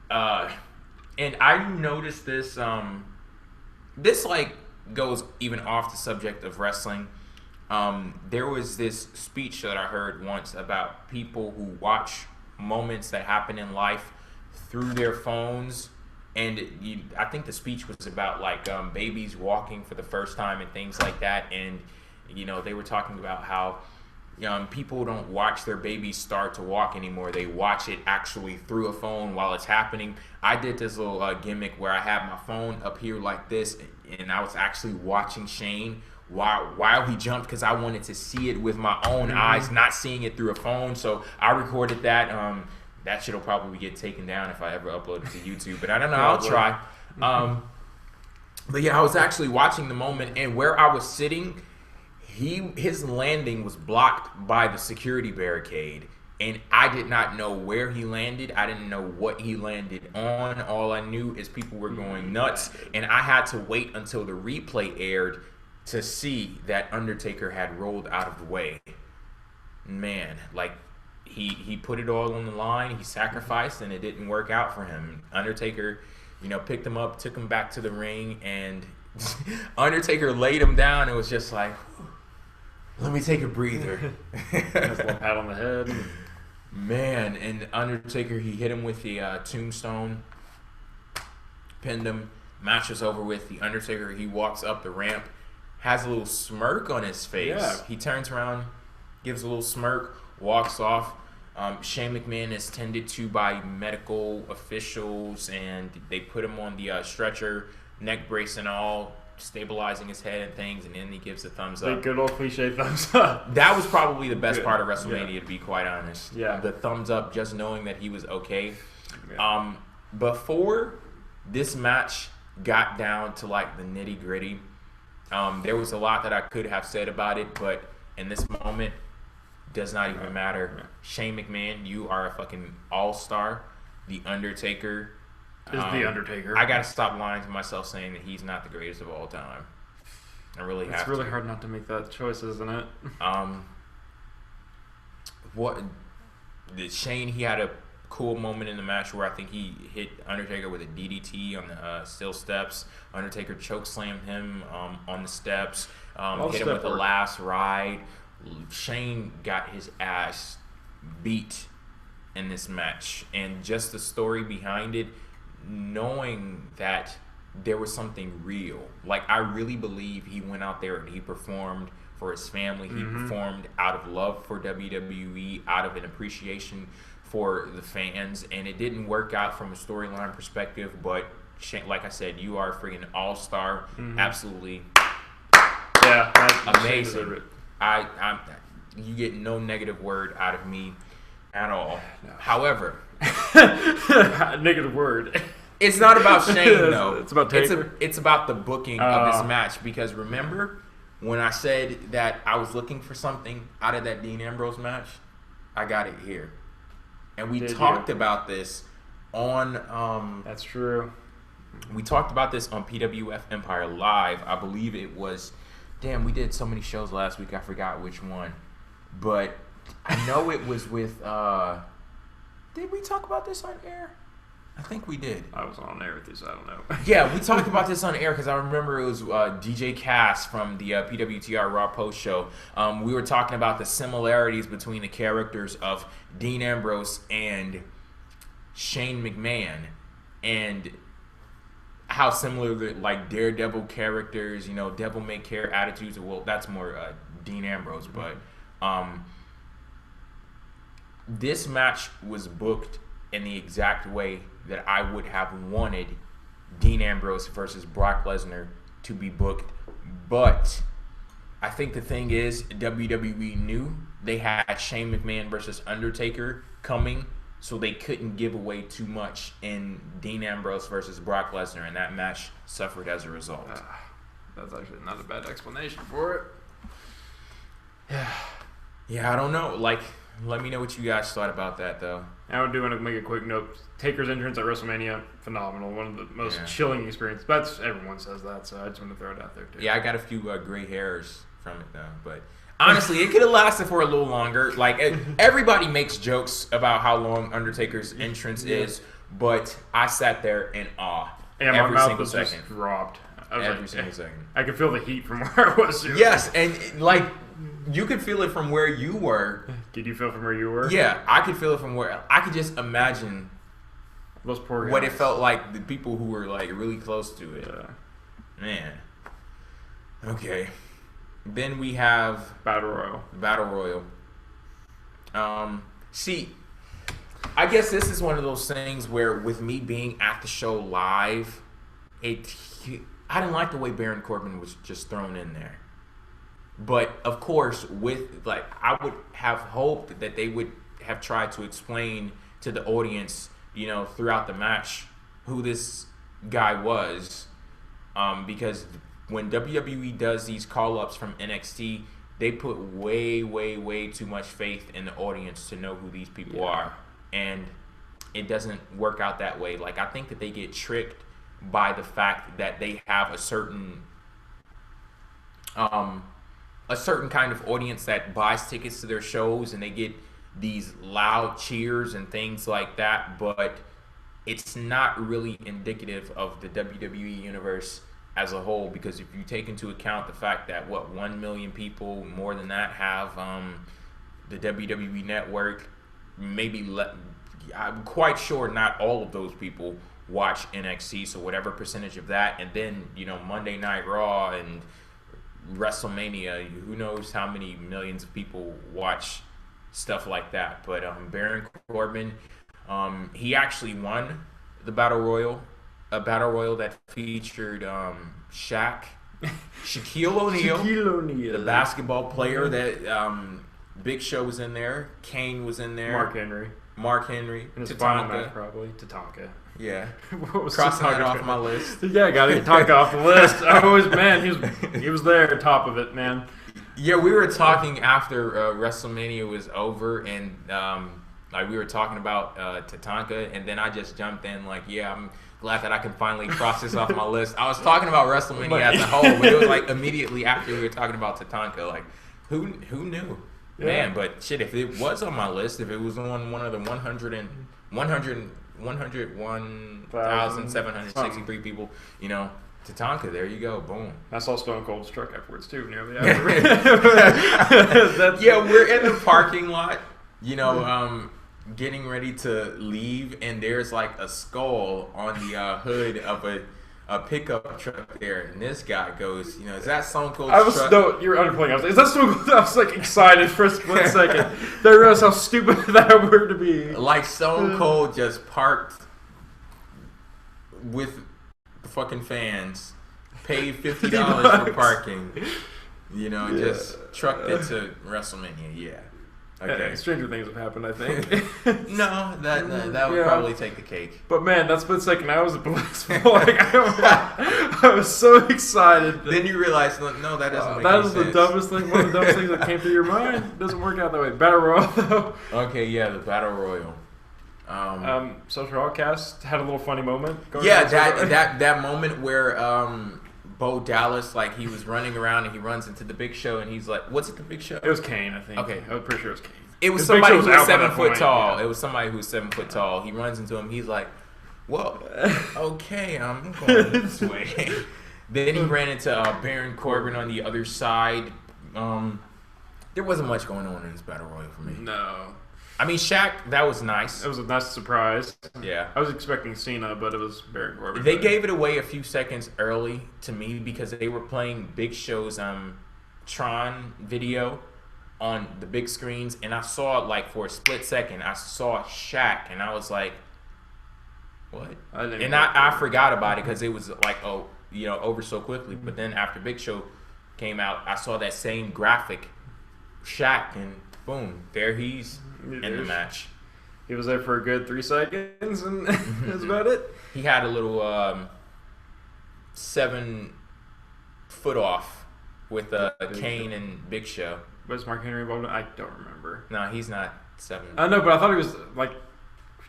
I noticed this, this like goes even off the subject of wrestling. There was this speech that I heard once about people who watch moments that happen in life through their phones. And I think the speech was about like babies walking for the first time and things like that. And they were talking about how people don't watch their babies start to walk anymore. They watch it actually through a phone while it's happening. I did this little gimmick where I had my phone up here like this, and I was actually watching Shane while he jumped, because I wanted to see it with my own eyes, not seeing it through a phone. So I recorded that. That shit will probably get taken down if I ever upload it to YouTube, but I don't know. I'll try. But yeah, I was actually watching the moment, and where I was sitting, his landing was blocked by the security barricade, and I did not know where he landed. I didn't know what he landed on. All I knew is people were going nuts, and I had to wait until the replay aired to see that Undertaker had rolled out of the way. Man, like, He put it all on the line. He sacrificed, and it didn't work out for him. Undertaker, picked him up, took him back to the ring, and Undertaker laid him down. It was just like, let me take a breather.
Just a little pat on the head.
Man, and Undertaker, he hit him with the tombstone, pinned him. Match was over with. The Undertaker, he walks up the ramp, has a little smirk on his face.
Yeah.
He turns around, gives a little smirk, walks off. Shane McMahon is tended to by medical officials, and they put him on the stretcher, neck brace and all, stabilizing his head and things, and then he gives a thumbs up.
The good old cliche thumbs up.
That was probably the best part of WrestleMania, to be quite honest.
Yeah.
The thumbs up, just knowing that he was okay.
Yeah.
Before this match got down to like the nitty gritty, there was a lot that I could have said about it, but in this moment, does not even matter.
Yeah.
Shane McMahon, you are a fucking all-star. The Undertaker
Is the Undertaker.
I gotta stop lying to myself saying that he's not the greatest of all time. I really have to.
It's really hard not to make that choice, isn't it?
Shane, he had a cool moment in the match where I think he hit Undertaker with a DDT on the steel steps. Undertaker chokeslammed him on the steps. Hit him with the last ride. Shane got his ass beat in this match, and just the story behind it, knowing that there was something real. Like, I really believe he went out there and he performed for his family. He performed out of love for WWE, out of an appreciation for the fans, and it didn't work out from a storyline perspective, but Shane, like I said, you are a freaking all-star. Absolutely.
Yeah.
Amazing. You get no negative word out of me at all. No. However,
negative word.
It's not about Shane though.
It's about Taker.
It's about the booking of this match, because remember when I said that I was looking for something out of that Dean Ambrose match? I got it here, and we talked about this on.
That's true.
We talked about this on PWF Empire Live. I believe it was. Damn, we did so many shows last week, I forgot which one. But I know it was with, did we talk about this on air? I think we did.
I was on air with you, so I don't know.
Yeah, we talked about this on air because I remember it was DJ Cass from the PWTR Raw Post Show. We were talking about the similarities between the characters of Dean Ambrose and Shane McMahon, and how similar like Daredevil characters, devil may care attitudes. Well, that's more Dean Ambrose, but this match was booked in the exact way that I would have wanted Dean Ambrose versus Brock Lesnar to be booked But I think the thing is, WWE knew they had Shane McMahon versus Undertaker coming, so they couldn't give away too much in Dean Ambrose versus Brock Lesnar, and that match suffered as a result.
That's actually not a bad explanation for it.
Yeah, I don't know. Like, let me know what you guys thought about that, though.
I do want to make a quick note. Taker's entrance at WrestleMania, phenomenal. One of the most chilling experiences. That's everyone says that, so I just want to throw it out there, too.
Yeah, I got a few gray hairs from it, though. But honestly, it could have lasted for a little longer. Like, everybody makes jokes about how long Undertaker's entrance is, but I sat there in awe every single second.
Just dropped.
Every single second.
I could feel the heat from where I was.
Yes, and like you could feel it from where you were.
Could you feel from where you were?
Yeah, I could feel it from where I could just imagine
those poor guys.
What it felt like, the people who were like really close to it. Man. Okay. Then we have
Battle
Royal. See, I guess this is one of those things where, with me being at the show live, I didn't like the way Baron Corbin was just thrown in there. But of course, I would have hoped that they would have tried to explain to the audience, throughout the match, who this guy was, because when WWE does these call-ups from NXT, they put way, way, way too much faith in the audience to know who these people are, and it doesn't work out that way. Like, I think that they get tricked by the fact that they have a certain kind of audience that buys tickets to their shows, and they get these loud cheers and things like that, but it's not really indicative of the WWE universe as a whole, because if you take into account the fact that 1 million people, more than that, have the WWE network, I'm quite sure not all of those people watch NXT, so whatever percentage of that, and then Monday Night Raw and WrestleMania, who knows how many millions of people watch stuff like that. But Baron Corbin, he actually won the Battle Royal, a Battle Royal that featured Shaquille O'Neal, the basketball player that Big Show was in there, Kane was in there, Mark Henry,
and his final match probably Tatanka.
Yeah, crossing it off my list.
Yeah, got to get Tatanka off the list. He was there, top of it, man.
Yeah, we were talking after WrestleMania was over, and we were talking about Tatanka, and then I just jumped in I'm glad that I can finally cross this off my list. I was talking about WrestleMania as a whole, but it was immediately after we were talking about Tatanka. Who knew? Yeah. Man, but shit, if it was on my list, if it was on one of the 101,763 people, Tatanka, there you go, boom.
I saw Stone Cold struck afterwards too. We're
in the parking lot, getting ready to leave, and there's a skull on the hood of a pickup truck there, and this guy goes, is that Stone Cold's truck?
No, you're underplaying. Is that Stone Cold? I was excited for a split second. Then I realized how stupid that were to be.
Stone Cold just parked with the fucking fans, paid $50 for parking, just trucked it to WrestleMania. Yeah. Okay.
Stranger things have happened, I think.
No, that would probably take the cake.
But man, that split second, I was blissful. I was so excited.
Then you realize, no, that doesn't make
any
sense.
That is the dumbest thing. One of the dumbest things that came through your mind. It doesn't work out that way. Battle Royal, though.
Okay, yeah, the Battle Royal.
Social Outcast had a little funny moment.
That moment where Bo Dallas, he was running around and he runs into the Big Show and he's like, "What's it, the Big Show?"
It was Kane, I think.
Okay,
I was pretty sure it was Kane.
It was somebody who was 7 foot tall. Yeah. It was somebody who was 7 foot tall. He runs into him. He's like, "Well, okay, I'm going this way." Then he ran into Baron Corbin on the other side. There wasn't much going on in this Battle Royal for me.
No.
I mean, Shaq, that was nice.
It was a nice surprise.
Yeah.
I was expecting Cena, but it was Baron Corbin.
They gave it away a few seconds early to me because they were playing Big Show's Tron video on the big screens, and I saw for a split second, I saw Shaq, and I was like, what? I forgot about it because it was over so quickly. But then after Big Show came out, I saw that same graphic, Shaq, and boom, there he's in the match.
He was there for a good 3 seconds, and that's about it.
He had a little 7 foot off with Kane and Big Show.
Was Mark Henry involved? I don't remember.
No, he's not 7.
I know, but I thought he was like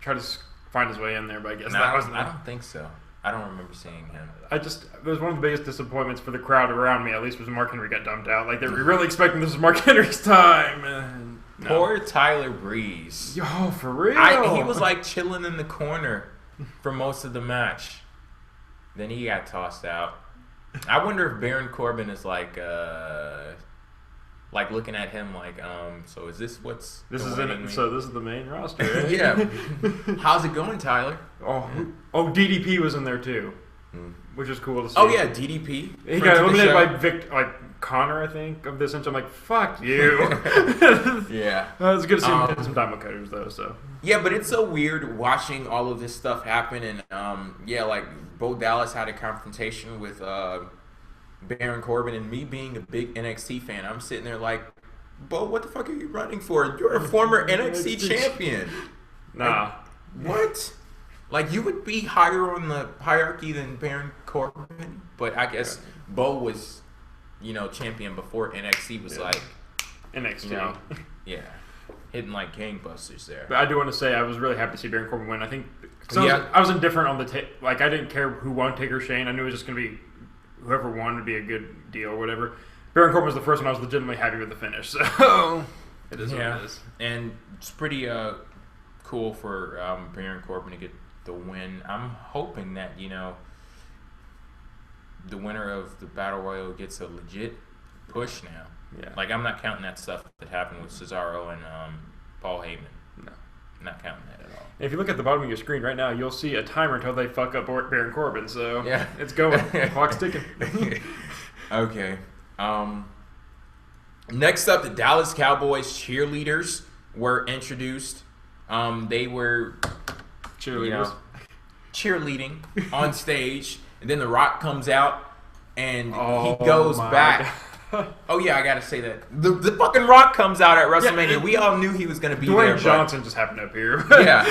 trying to find his way in there. But I guess that wasn't.
I don't think so. I don't remember seeing him.
It was one of the biggest disappointments for the crowd around me, at least, was when Mark Henry got dumped out. Like, they were really expecting this was Mark Henry's time. And no.
Poor Tyler Breeze.
Yo, for real?
He was like chilling in the corner for most of the match. Then he got tossed out. I wonder if Baron Corbin is like looking at him like, so is this what's
this is the main roster, right?
Yeah. How's it going, Tyler?
Oh, DDP was in there too, which is cool to see.
Oh yeah, DDP.
He got eliminated by Connor, I think, of this inch. I'm like, fuck you.
Yeah.
It's good to see him hit some diamond cutters though. So
yeah, but it's so weird watching all of this stuff happen, and like Bo Dallas had a confrontation with Baron Corbin, and me being a big NXT fan, I'm sitting there like, Bo, what the fuck are you running for? You're a former NXT champion.
Nah.
What? Like, you would be higher on the hierarchy than Baron Corbin, but I guess Bo was, champion before NXT was like
NXT.
Hitting like gangbusters there.
But I do want to say I was really happy to see Baron Corbin win. I think I was indifferent on the I didn't care who won, Taker or Shane. I knew it was just going to be whoever won would be a good deal or whatever. Baron Corbin was the first one. I was legitimately happy with the finish. So it is what it is. And
it's pretty cool for Baron Corbin to get the win. I'm hoping that, the winner of the Battle Royal gets a legit push now.
Yeah.
Like, I'm not counting that stuff that happened with Cesaro and Paul Heyman. No. I'm not counting that at all.
If you look at the bottom of your screen right now, you'll see a timer until they fuck up Baron Corbin. So yeah, it's going. Clock's ticking.
Okay. Next up, the Dallas Cowboys cheerleaders were introduced. They were cheerleading on stage, and then The Rock comes out, and he goes back. Oh yeah, I gotta say that the fucking Rock comes out at WrestleMania. We all knew he was gonna be there.
Dwayne Johnson just happened to appear.
Yeah,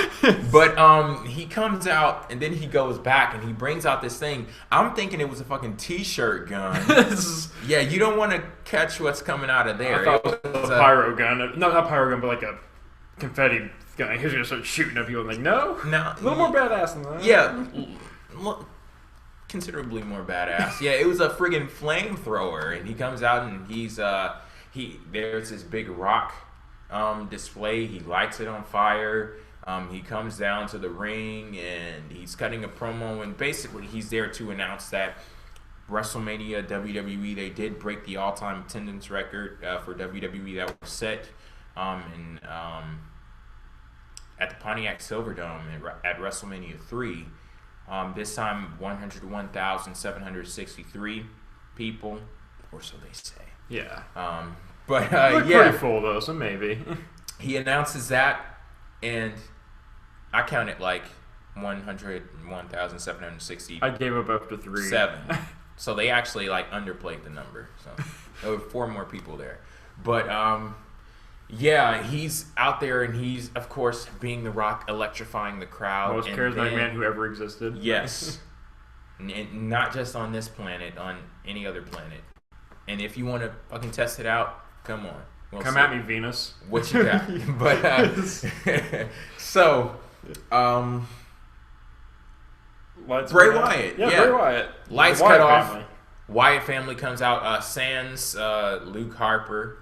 but he comes out and then he goes back and he brings out this thing. I'm thinking it was a fucking T-shirt gun. Yeah, you don't want to catch what's coming out of there.
I thought it was a pyro gun. No, not pyro gun, but like a confetti gun. He was gonna start shooting at people. I'm like, no, a little more badass than that.
Yeah. Considerably more badass. Yeah, it was a friggin' flamethrower, and he comes out and there's this big rock display. He lights it on fire. He comes down to the ring and he's cutting a promo, and basically he's there to announce that WrestleMania WWE, they did break the all-time attendance record for WWE that was set at the Pontiac Silverdome at WrestleMania 3. This time, 101,763 people, or so they say.
Yeah.
But
pretty full though, so maybe.
He announces that, and I counted like 101,760.
I gave up after 3.
7. So they actually underplayed the number. So there were 4 more people there. But yeah, he's out there, and he's, of course, being The Rock, electrifying the crowd.
Most charismatic man who ever existed.
Yes. And not just on this planet, on any other planet. And if you want to fucking test it out, come on.
Come at me, Venus.
What you got? But, so, Bray Wyatt.
Yeah, Bray Wyatt.
Lights cut off. Wyatt family comes out. Sans, Luke Harper.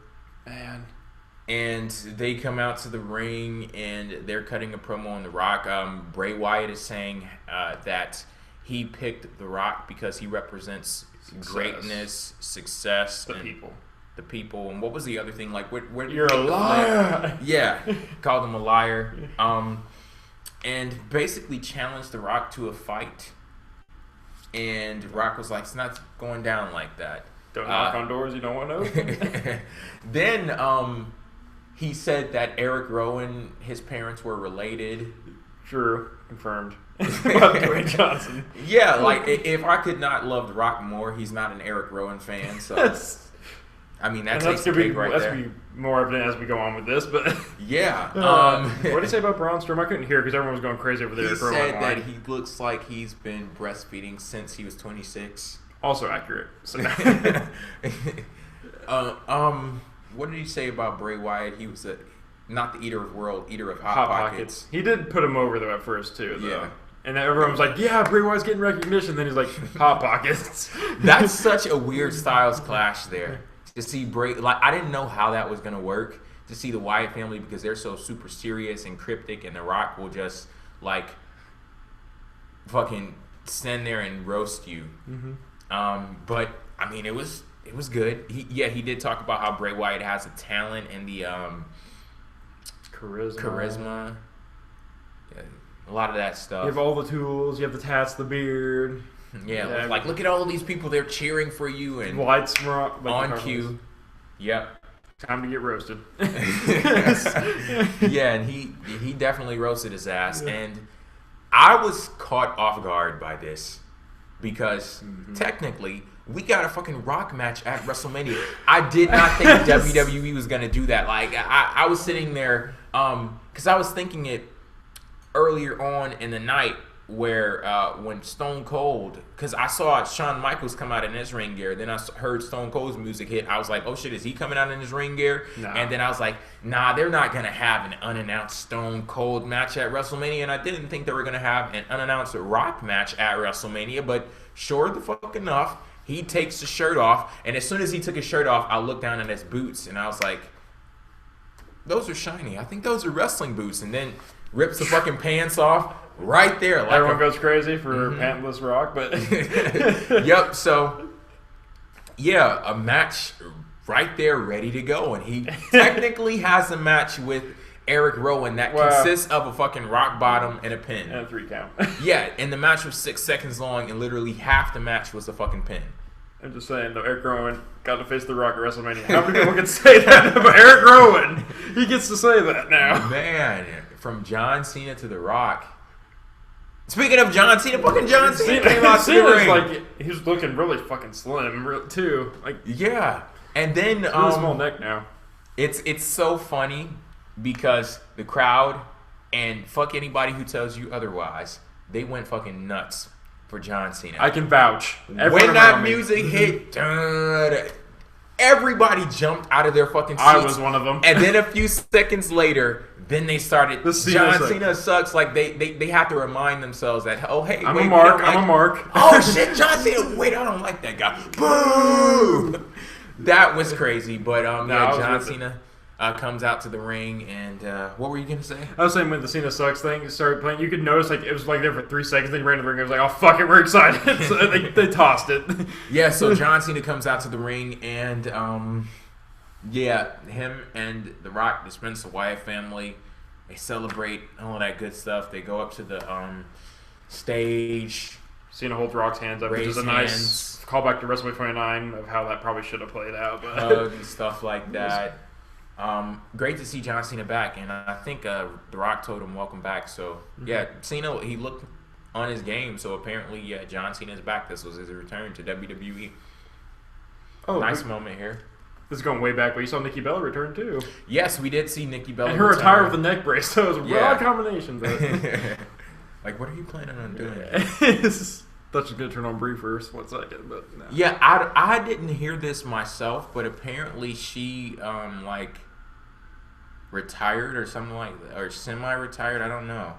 Man.
And they come out to the ring, and they're cutting a promo on The Rock. Bray Wyatt is saying that he picked The Rock because he represents greatness, success,
the
people. And what was the other thing? Like, where
you're a liar.
Yeah, called him a liar. And basically challenged The Rock to a fight. And Rock was like, "It's not going down like that.
Don't knock on doors you don't want to open."
Then he said that Eric Rowan, his parents were related.
True. Confirmed. about Dwayne Johnson.
Yeah, like if I could not love The Rock more, he's not an Eric Rowan fan. So I mean that takes the cake right there.
That's gonna be more evident as we go on with this, but
yeah.
What did he say about Braun Strowman? I couldn't hear because everyone was going crazy over there.
He said that he looks like he's been breastfeeding since he was 26.
Also accurate. So.
What did he say about Bray Wyatt? He was not the eater of world, eater of
hot pockets. He did put him over though at first too. Though.
Yeah.
And everyone was like, "Yeah, Bray Wyatt's getting recognition." Then he's like, "Hot pockets."
That's such a weird styles clash there. To see Bray, like I didn't know how that was gonna work. To see the Wyatt family because they're so super serious and cryptic, and The Rock will just like fucking stand there and roast you. Mm-hmm. But I mean, it was good. He did talk about how Bray Wyatt has the talent and the charisma. Yeah, a lot of that stuff.
You have all the tools. You have the tats, the beard.
Yeah, like look at all of these people. They're cheering for you and
lights on
cue. Yep.
Time to get roasted.
Yeah, and he definitely roasted his ass, and I was caught off guard by this because technically we got a fucking Rock match at WrestleMania. I did not think WWE was gonna do that. Like I was sitting there because I was thinking it earlier on in the night where when Stone Cold, because I saw Shawn Michaels come out in his ring gear, then I heard Stone Cold's music hit. I was like, oh shit, is he coming out in his ring gear? Nah. And then I was like, nah, they're not gonna have an unannounced Stone Cold match at WrestleMania, and I didn't think they were gonna have an unannounced Rock match at WrestleMania, but sure the fuck enough, he takes the shirt off, and as soon as he took his shirt off, I looked down at his boots, and I was like, those are shiny. I think those are wrestling boots, and then rips the fucking pants off right there. Like
everyone goes crazy for pantless Rock, but
yep. So yeah, a match right there, ready to go, and he technically has a match with Eric Rowan that consists of a fucking rock bottom and a pin
and a 3 count.
Yeah, and the match was 6 seconds long, and literally half the match was a fucking pin.
I'm just saying, though, Eric Rowan got to face The Rock at WrestleMania. How many people can say that about Eric Rowan? He gets to say that now.
Man, from John Cena to The Rock. Speaking of John Cena, fucking John Cena came out to the ring.
Like, he's looking really fucking slim, too. Like,
yeah. And then
he's really small neck now.
It's so funny because the crowd and fuck anybody who tells you otherwise, they went fucking nuts for John Cena.
I can vouch.
When that music hit, everybody jumped out of their fucking seats.
I was one of them.
And then a few seconds later, then they started. John Cena sucks. Like they have to remind themselves that, oh hey,
I'm a mark.
Oh shit, John Cena. Wait, I don't like that guy. Boo! That was crazy. But yeah, John Cena comes out to the ring, and what were you gonna say?
I was saying when the Cena sucks thing started playing, you could notice like it was like there for 3 seconds. Then he ran to the ring. It was like, oh fuck it, we're excited. So they tossed it.
Yeah, so John Cena comes out to the ring, and yeah, him and The Rock dispense the Wyatt family. They celebrate all that good stuff. They go up to the stage.
Cena holds Rock's hands up, which is a nice callback to WrestleMania 29 of how that probably should have played out. But
hug and stuff like that. Great to see John Cena back, and I think The Rock told him welcome back. So yeah, Cena, he looked on his game. So apparently, yeah, John Cena's back. This was his return to WWE. Oh, nice moment here.
This is going way back, but you saw Nikki Bella return too.
Yes, we did see Nikki Bella
and her attire with the neck brace. So it was a raw combination.
Like, what are you planning on doing?
Thought she was gonna turn on Brie first, 1 second, but no.
Yeah, I didn't hear this myself, but apparently she like retired or something like that, or semi-retired. I don't know.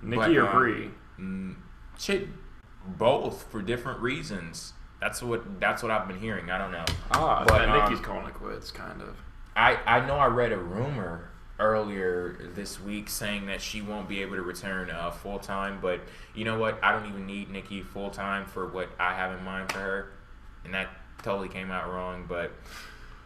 Nikki or Brie?
Shit, both for different reasons. That's what I've been hearing. I don't know.
But Nikki's calling it quits, kind of.
I know I read a rumor earlier this week saying that she won't be able to return full time, but you know what? I don't even need Nikki full time for what I have in mind for her, and that totally came out wrong. But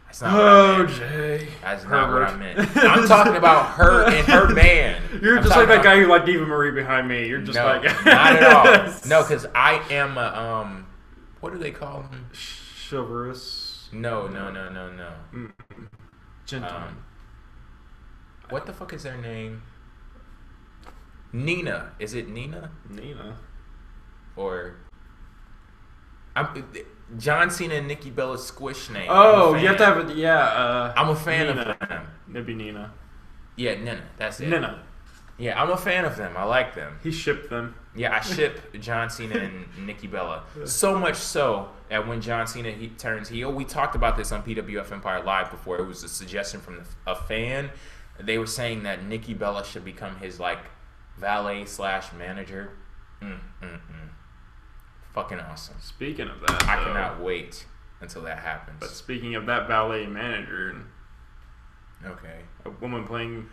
that's not what I meant.
Jay.
That's not what I meant. I'm talking about her and her man.
You're just like that guy who liked Eva Marie behind me. You're just
not at all. No, because I am a what do they call him?
Chivalrous.
No.
Gentleman.
What the fuck is their name? Nina. Is it Nina?
Nina.
Or John Cena and Nikki Bella's squish name.
Oh, you have to have it. Yeah.
I'm a fan
Nina.
of them.
It'd be Nina.
Yeah, Nina. That's it.
Nina.
Yeah, I'm a fan of them. I like them.
He shipped them.
Yeah, I ship John Cena and Nikki Bella. So much so that when John Cena turns heel, we talked about this on PWF Empire Live before. It was a suggestion from a fan. They were saying that Nikki Bella should become his like valet / manager. Fucking awesome.
Speaking of that,
I cannot wait until that happens.
But speaking of that valet manager,
okay,
a woman playing.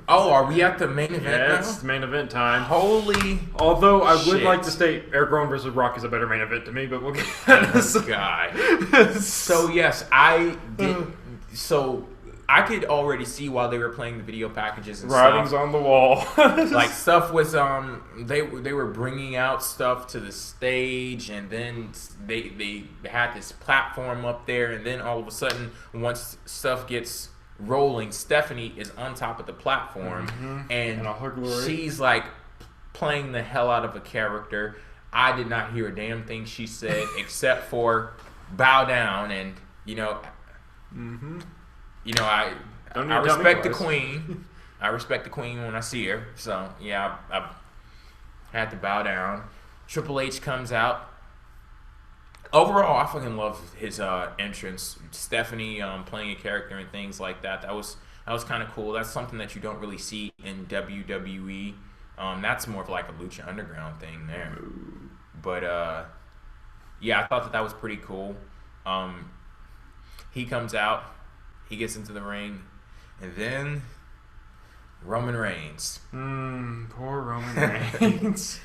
Oh, are we at the main event now?
It's main event time.
Holy
Although I would
shit.
like to state Eric Rowan versus Rock is a better main event to me, but we'll get to this.
guy. So yes, I did. So I could already see while they were playing the video packages and
Writings
stuff.
on the wall.
Like stuff was they were bringing out stuff to the stage, and then they had this platform up there, and then all of a sudden once stuff gets rolling, Stephanie is on top of the platform, and she's like playing the hell out of a character. I did not hear a damn thing she said except for bow down, and I respect the queen. I respect the queen when I see her. So yeah, I had to bow down. Triple H comes out. Overall, I fucking love his entrance. Stephanie playing a character and things like that. That was kind of cool. That's something that you don't really see in WWE. That's more of like a Lucha Underground thing there. But yeah, I thought that was pretty cool. He comes out. He gets into the ring. And then Roman Reigns.
Poor Roman Reigns.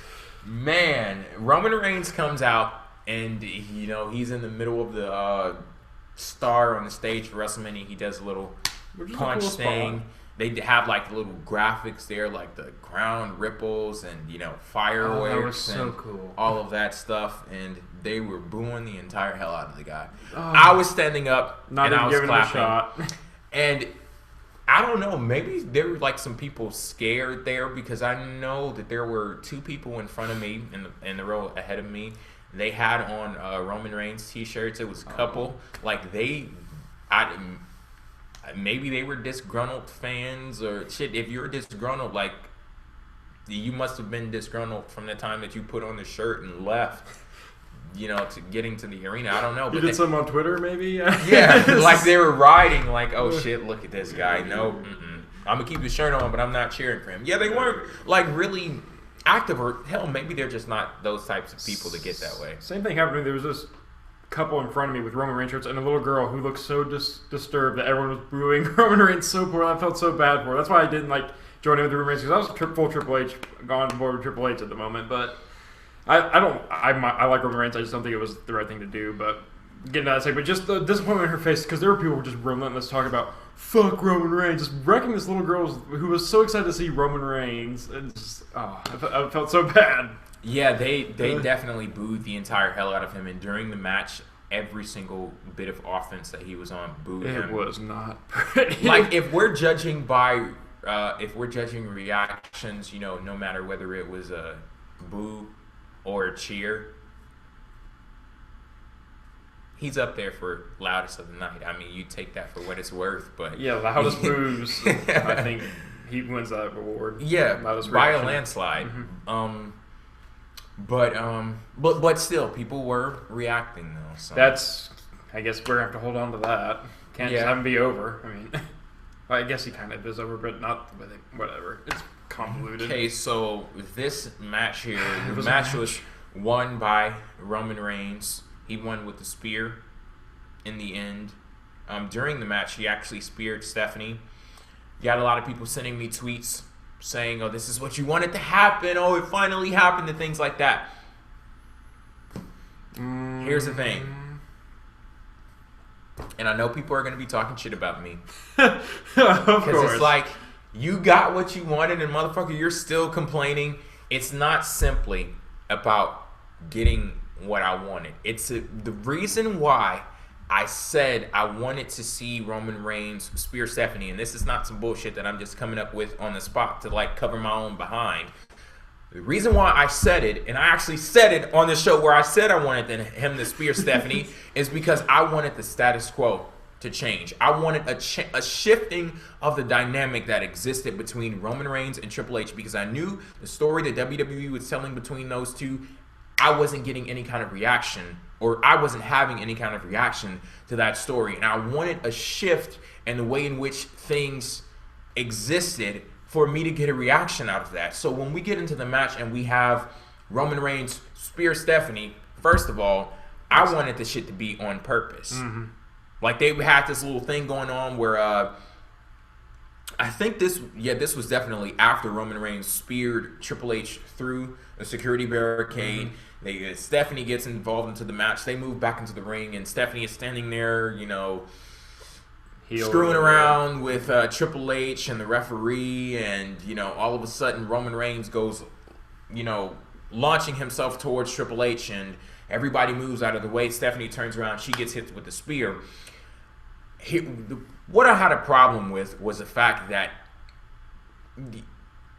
Man, Roman Reigns comes out. And, he's in the middle of the star on the stage for WrestleMania. He does a little punch thing. They have, like, little graphics there, like the ground ripples and, fireworks.
That was so
and
cool.
all of that stuff. And they were booing the entire hell out of the guy. I was standing up, and I was clapping. A shot. And I don't know, maybe there were, like, some people scared there because I know that there were two people in front of me in the row ahead of me. They had on Roman Reigns t-shirts. It was a couple. Like maybe they were disgruntled fans or shit. If you're disgruntled, like you must have been disgruntled from the time that you put on the shirt and left. To getting to the arena. I don't know.
You did some on Twitter, maybe.
Yeah, like they were riding. Like, oh shit, look at this guy. No, I'm gonna keep the shirt on, but I'm not cheering for him. Yeah, they weren't like really active, or hell, maybe they're just not those types of people to get that way.
Same thing happened to me. There was this couple in front of me with Roman Reigns shirts and a little girl who looked so disturbed that everyone was booing Roman Reigns so poor. I felt so bad for her. That's why I didn't like joining with the Roman Reigns, because I was full Triple H, gone board with Triple H at the moment. But I like Roman Reigns. I just don't think it was the right thing to do. But getting to that say, but just the disappointment in her face, because there were people who were just relentless talking about fuck Roman Reigns, just wrecking this little girl who was so excited to see Roman Reigns. And just, I felt so bad.
Yeah, they definitely booed the entire hell out of him, and during the match, every single bit of offense that he was on booed him.
It was not pretty.
Like if we're judging reactions, no matter whether it was a boo or a cheer, he's up there for loudest of the night. I mean, you take that for what it's worth, but
yeah, loudest moves. I think he wins that reward.
Yeah, by a landslide. But still, people were reacting though. So.
That's, I guess we're gonna have to hold on to that. Can't just have him be over. I mean, I guess he kind of is over, but not with it. Whatever. It's convoluted.
Okay, so this match here, the match was won by Roman Reigns. He won with the spear in the end. During the match, he actually speared Stephanie. You got a lot of people sending me tweets saying, oh, this is what you wanted to happen. Oh, it finally happened, and things like that. Here's the thing. And I know people are going to be talking shit about me.
Of course.
Because it's like, you got what you wanted, and motherfucker, you're still complaining. It's not simply about getting what I wanted. It's the reason why I said I wanted to see Roman Reigns spear Stephanie, and this is not some bullshit that I'm just coming up with on the spot to like cover my own behind. The reason why I said it, and I actually said it on the show where I said I wanted him to spear Stephanie, is because I wanted the status quo to change. I wanted a shifting of the dynamic that existed between Roman Reigns and Triple H, because I knew the story that WWE was telling between those two, I wasn't getting any kind of reaction, or I wasn't having any kind of reaction to that story. And I wanted a shift in the way in which things existed for me to get a reaction out of that. So when we get into the match and we have Roman Reigns spear Stephanie, first of all, I wanted the shit to be on purpose. Mm-hmm. Like, they had this little thing going on where I think this was definitely after Roman Reigns speared Triple H through a security barricade. Mm-hmm. Stephanie gets involved into the match. They move back into the ring, and Stephanie is standing there, screwing around with Triple H and the referee, and all of a sudden Roman Reigns goes, launching himself towards Triple H, and everybody moves out of the way. Stephanie turns around, she gets hit with the spear. What I had a problem with was the fact that,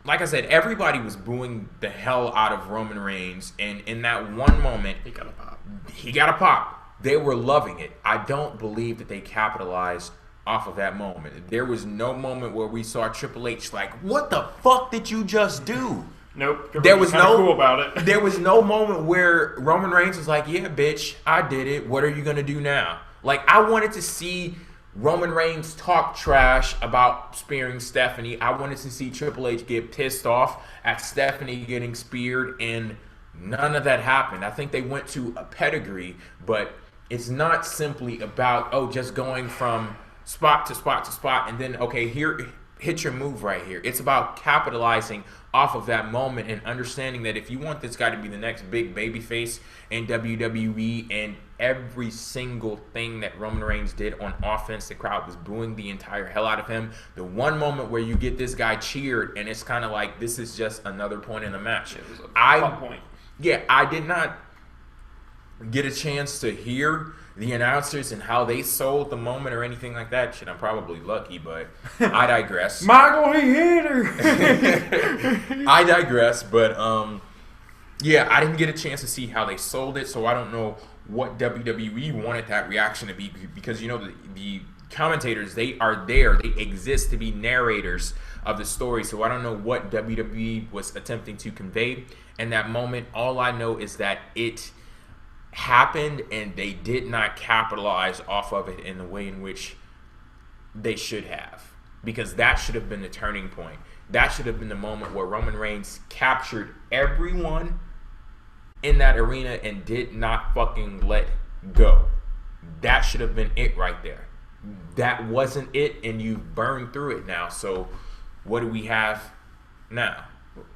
like I said, everybody was booing the hell out of Roman Reigns, and in that one moment, he got a pop. They were loving it. I don't believe that they capitalized off of that moment. There was no moment where we saw Triple H like, what the fuck did you just do?
Nope.
There was no
cool about it.
There was no moment where Roman Reigns was like, yeah, bitch, I did it. What are you going to do now? Like, I wanted to see Roman Reigns talk trash about spearing Stephanie. I wanted to see Triple H get pissed off at Stephanie getting speared, and none of that happened. I think they went to a pedigree, but it's not simply about, just going from spot to spot to spot, and then, okay, here, hit your move right here. It's about capitalizing off of that moment and understanding that if you want this guy to be the next big babyface in WWE, and every single thing that Roman Reigns did on offense, the crowd was booing the entire hell out of him. The one moment where you get this guy cheered, and it's kind of like, this is just another point in the match.
It was a fun point.
Yeah, I did not get a chance to hear the announcers and how they sold the moment or anything like that. Shit, I'm probably lucky, but I digress.
Michael, he hit her.
I digress, but yeah, I didn't get a chance to see how they sold it, so I don't know what WWE wanted that reaction to be, because the commentators, they are there, they exist to be narrators of the story, so I don't know what WWE was attempting to convey in that moment. All I know is that it happened, and they did not capitalize off of it in the way in which they should have, because that should have been the turning point. That should have been the moment where Roman Reigns captured everyone in that arena and did not fucking let go. That should have been it right there. That wasn't it, and you burned through it now. So what do we have now?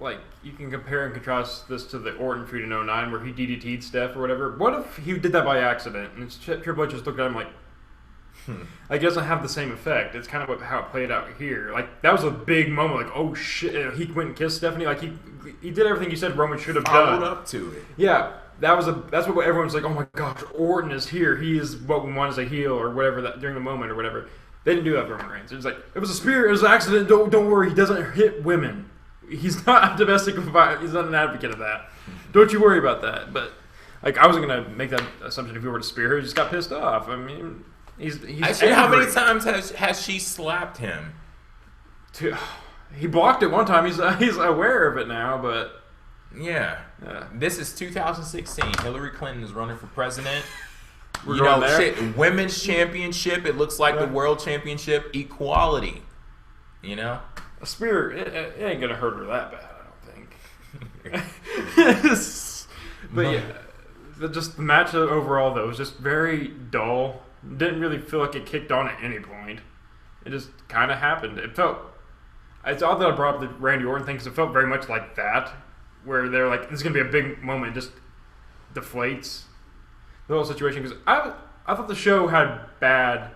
Like, you can compare and contrast this to the Orton feud in 09 where he DDT'd Steph or whatever. What if he did that by accident and Triple H just looked at him like, like, it doesn't have the same effect. It's kind of how it played out here. Like, that was a big moment. Like, oh shit, he went and kissed Stephanie. Like, he did everything you said Roman should have done.
Followed up to it.
Yeah, that's what everyone's like. Oh my gosh, Orton is here. He is what we want as a heel or whatever that during the moment or whatever. They didn't do that for Roman Reigns. It was like, it was a spear. It was an accident. Don't worry. He doesn't hit women. He's not a domestic violence. He's not an advocate of that. Don't you worry about that. But like, I wasn't gonna make that assumption if he were to spear her. He just got pissed off. I mean, he's
actually, how many times has she slapped him?
He blocked it one time. He's aware of it now, but
yeah. This is 2016. Hillary Clinton is running for president.
We're going there.
Shit, women's championship. It looks like the world championship. Equality.
A spear, it ain't gonna hurt her that bad, I don't think. But yeah, just the match overall though was just very dull. Didn't really feel like it kicked on at any point. It just kind of happened. It's odd that I brought up the Randy Orton thing because it felt very much like that, where they're like, this is gonna be a big moment, it just deflates the whole situation. Because I thought the show had bad.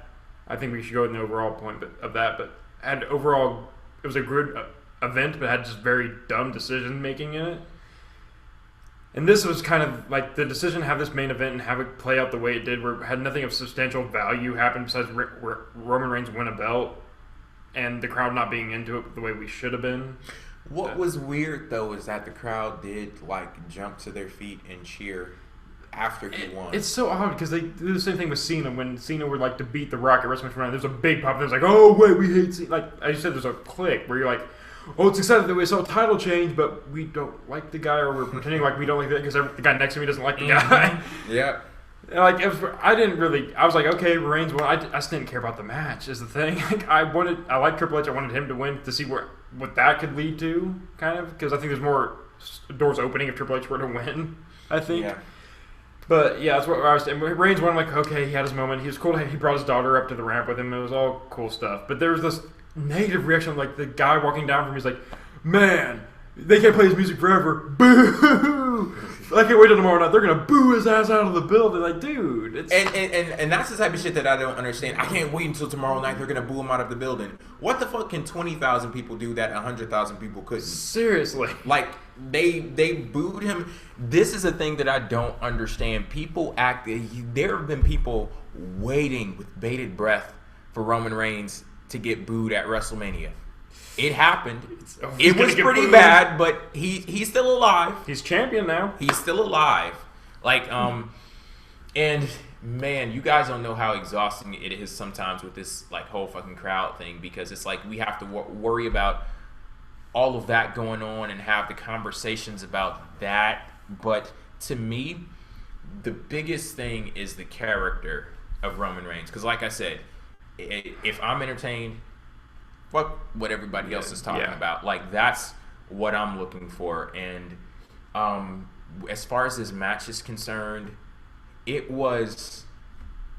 I think we should go in the overall point of that, but had overall. It was a good event, but had just very dumb decision making in it. And this was kind of like the decision to have this main event and have it play out the way it did, where it had nothing of substantial value happen besides Roman Reigns win a belt and the crowd not being into it the way we should have been.
What was weird though is that the crowd did like jump to their feet and cheer after he won.
It's so odd because they do the same thing with Cena when Cena would like to beat The Rock at WrestleMania 29. There's a big pop. There's like, oh wait, we hate Cena. Like I said, there's a click where you're like, oh, it's exciting that we saw a title change, but we don't like the guy, or we're pretending like we don't like the guy because the guy next to me doesn't like the guy.
Yeah.
Like I didn't really. I was like, okay, Reigns won. I just didn't care about the match. Is the thing. Like I like Triple H. I wanted him to win to see what that could lead to, kind of, because I think there's more doors opening if Triple H were to win. I think. Yeah. But yeah, that's what I was saying. Reigns won. I'm like, okay, he had his moment. He was cool. He brought his daughter up to the ramp with him. It was all cool stuff. But there was this negative reaction, like the guy walking down from me is like, man, they can't play his music forever. Boo! I can't wait till tomorrow night. They're gonna boo his ass out of the building. Like, dude, it's...
and that's the type of shit that I don't understand. I can't wait until tomorrow night. They're gonna boo him out of the building. What the fuck can 20,000 people do that 100,000 people couldn't?
Seriously,
like they booed him. This is a thing that I don't understand. People act. There have been people waiting with bated breath for Roman Reigns to get booed at WrestleMania. It happened. It was pretty bad, but he's still alive.
He's champion now.
He's still alive. Like, and man, you guys don't know how exhausting it is sometimes with this like whole fucking crowd thing, because it's like we have to worry about all of that going on and have the conversations about that. But to me, the biggest thing is the character of Roman Reigns. Because like I said, if I'm entertained, fuck what everybody else is talking about. Like, that's what I'm looking for. And as far as this match is concerned, it was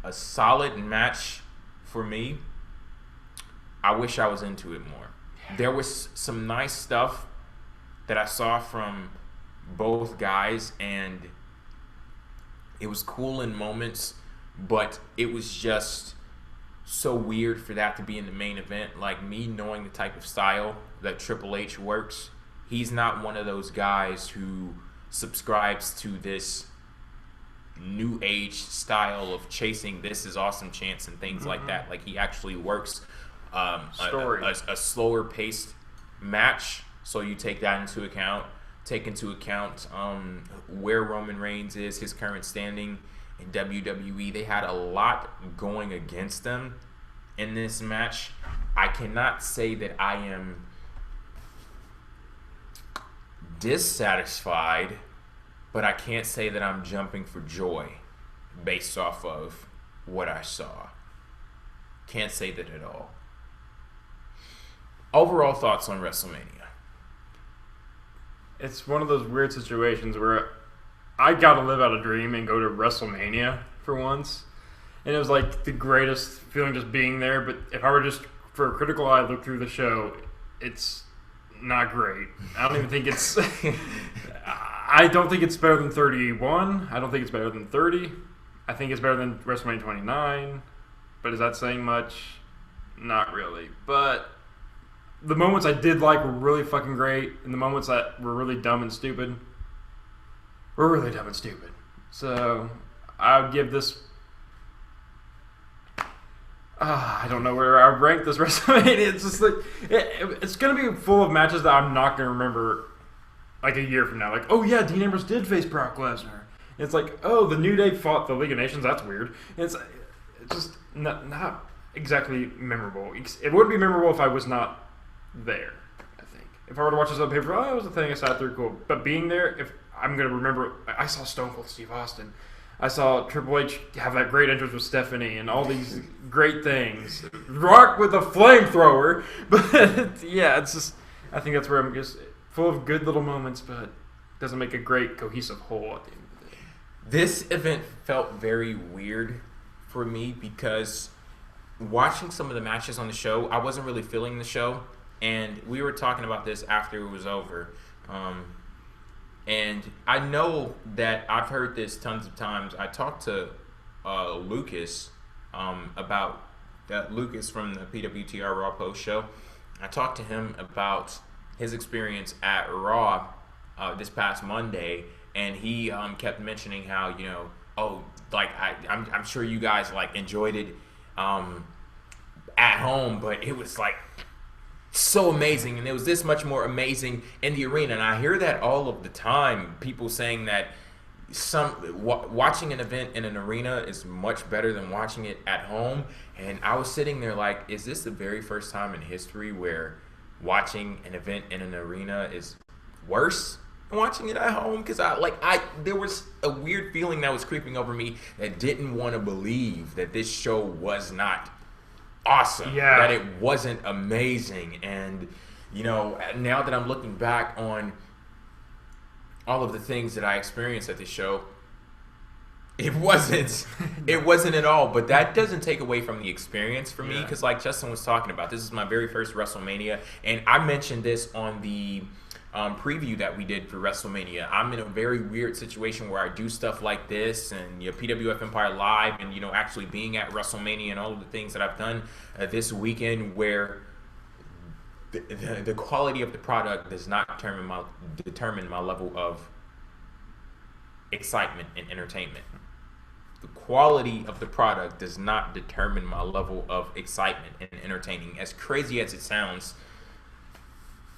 a solid match for me. I wish I was into it more. There was some nice stuff that I saw from both guys, and it was cool in moments, but it was just so weird for that to be in the main event. Like, me knowing the type of style that Triple H works, he's not one of those guys who subscribes to this new age style of chasing this is awesome chants and things like that. Like, he actually works a slower paced match, so you take that into account. Take into account where Roman Reigns is, his current standing in WWE. They had a lot going against them in this match. I cannot say that I am dissatisfied, but I can't say that I'm jumping for joy based off of what I saw. Can't say that at all. Overall thoughts on WrestleMania?
It's one of those weird situations where I got to live out a dream and go to WrestleMania for once. And it was like the greatest feeling just being there. But if I were just for a critical eye look through the show, it's not great. I don't even think it's... I don't think it's better than 31. I don't think it's better than 30. I think it's better than WrestleMania 29. But is that saying much? Not really. But the moments I did like were really fucking great. And the moments that were really dumb and stupid were really dumb and stupid. So I would give this... I don't know where I would rank this WrestleMania. It's just like... It's going to be full of matches that I'm not going to remember like a year from now. Like, oh yeah, Dean Ambrose did face Brock Lesnar. It's like, oh, the New Day fought the League of Nations. That's weird. It's just not exactly memorable. It would be memorable if I was not there, I think. If I were to watch this on paper, oh, it was a thing I sat through, cool. But being there, if I'm going to remember, I saw Stone Cold Steve Austin. I saw Triple H have that great entrance with Stephanie and all these great things. Rock with a flamethrower. But yeah, it's just, I think that's where I'm just full of good little moments, but doesn't make a great cohesive whole at the end of the day.
This event felt very weird for me because watching some of the matches on the show, I wasn't really feeling the show. And we were talking about this after it was over. And I know that I've heard this tons of times. I talked to Lucas about that. Lucas from the PWTR Raw Post show. I talked to him about his experience at Raw this past Monday, and he kept mentioning how, you know, oh, like I'm sure you guys like enjoyed it at home, but it was like so amazing, and it was this much more amazing in the arena. And I hear that all of the time. People saying that watching an event in an arena is much better than watching it at home. And I was sitting there like, is this the very first time in history where watching an event in an arena is worse than watching it at home? Because there was a weird feeling that was creeping over me that didn't want to believe that this show was not awesome, that it wasn't amazing. And now that I'm looking back on all of the things that I experienced at this show, it wasn't at all. But that doesn't take away from the experience for me, because like Justin was talking about, this is my very first WrestleMania, and I mentioned this on the preview that we did for WrestleMania. I'm in a very weird situation where I do stuff like this, and PWF Empire Live, and actually being at WrestleMania and all of the things that I've done this weekend, where the quality of the product does not determine my level of excitement and entertainment. The quality of the product does not determine my level of excitement and entertaining. As crazy as it sounds,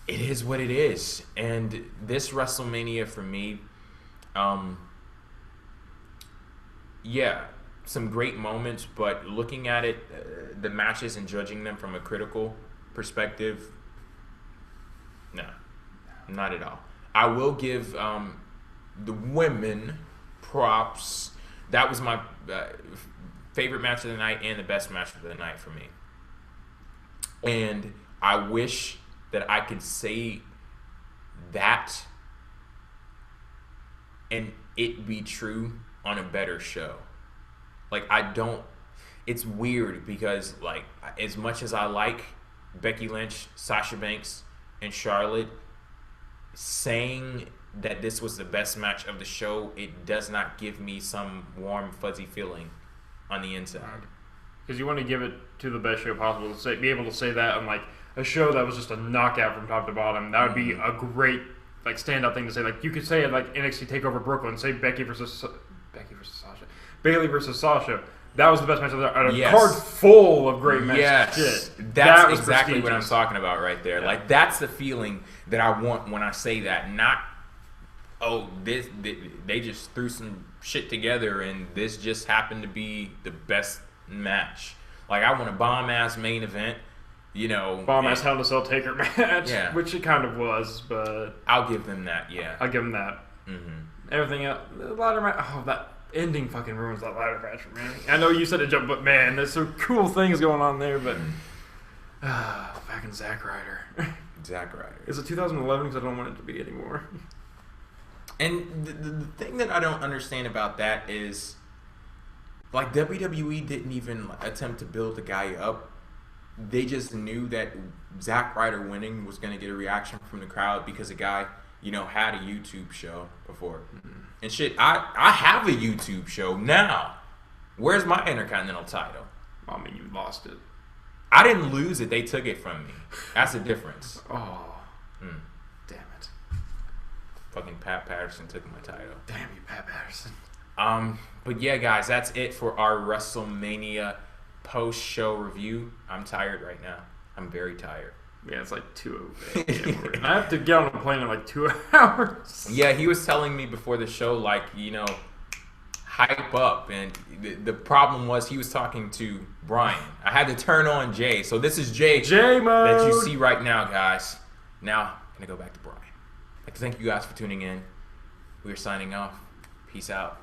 it is what it is. And this WrestleMania for me, some great moments, but looking at it, the matches and judging them from a critical perspective, no, not at all. I will give the women props. That was my favorite match of the night and the best match of the night for me. And I wish that I could say that and it be true on a better show. Like, it's weird because, like, as much as I like Becky Lynch, Sasha Banks, and Charlotte, saying that this was the best match of the show, it does not give me some warm, fuzzy feeling on the inside.
Because you want to give it to the best show possible, to be able to say that on like a show that was just a knockout from top to bottom. That would be a great like standout thing to say. Like, you could say it like NXT TakeOver Brooklyn, say Bailey versus Sasha. That was the best match of the card full of great matches.
Yes,
shit.
That's exactly what I'm talking about right there. Yeah. Like, that's the feeling that I want when I say that. Not, they just threw some shit together and this just happened to be the best match. Like, I want a bomb-ass main event,
Bomb-ass Hell in a Cell Taker match, which it kind of was, but...
I'll give them that,
I'll give them that. Mm-hmm. Everything else, the ladder match, that ending fucking ruins that ladder match for me. I know you said a jump, but man, there's some cool things going on there, but... fucking Zack Ryder.
Zack Ryder.
Is it 2011? Because I don't want it to be anymore.
And the thing that I don't understand about that is, like, WWE didn't even attempt to build the guy up. They just knew that Zack Ryder winning was going to get a reaction from the crowd because the guy, had a YouTube show before. Mm-hmm. And shit, I have a YouTube show now. Where's my Intercontinental title?
I mean, you lost it.
I didn't lose it. They took it from me. That's the difference.
Damn it.
Fucking Pat Patterson took my title.
Damn you, Pat Patterson.
But yeah, guys, that's it for our WrestleMania post-show review. I'm tired right now. I'm very tired.
Yeah, it's like 2 a.m. I have to get on a plane in like 2 hours.
Yeah, he was telling me before the show, like, hype up. And the problem was he was talking to Brian. I had to turn on Jay. So this is Jay
mode
that you see right now, guys. Now, I'm going to go back to Brian. I'd like to thank you guys for tuning in. We are signing off. Peace out.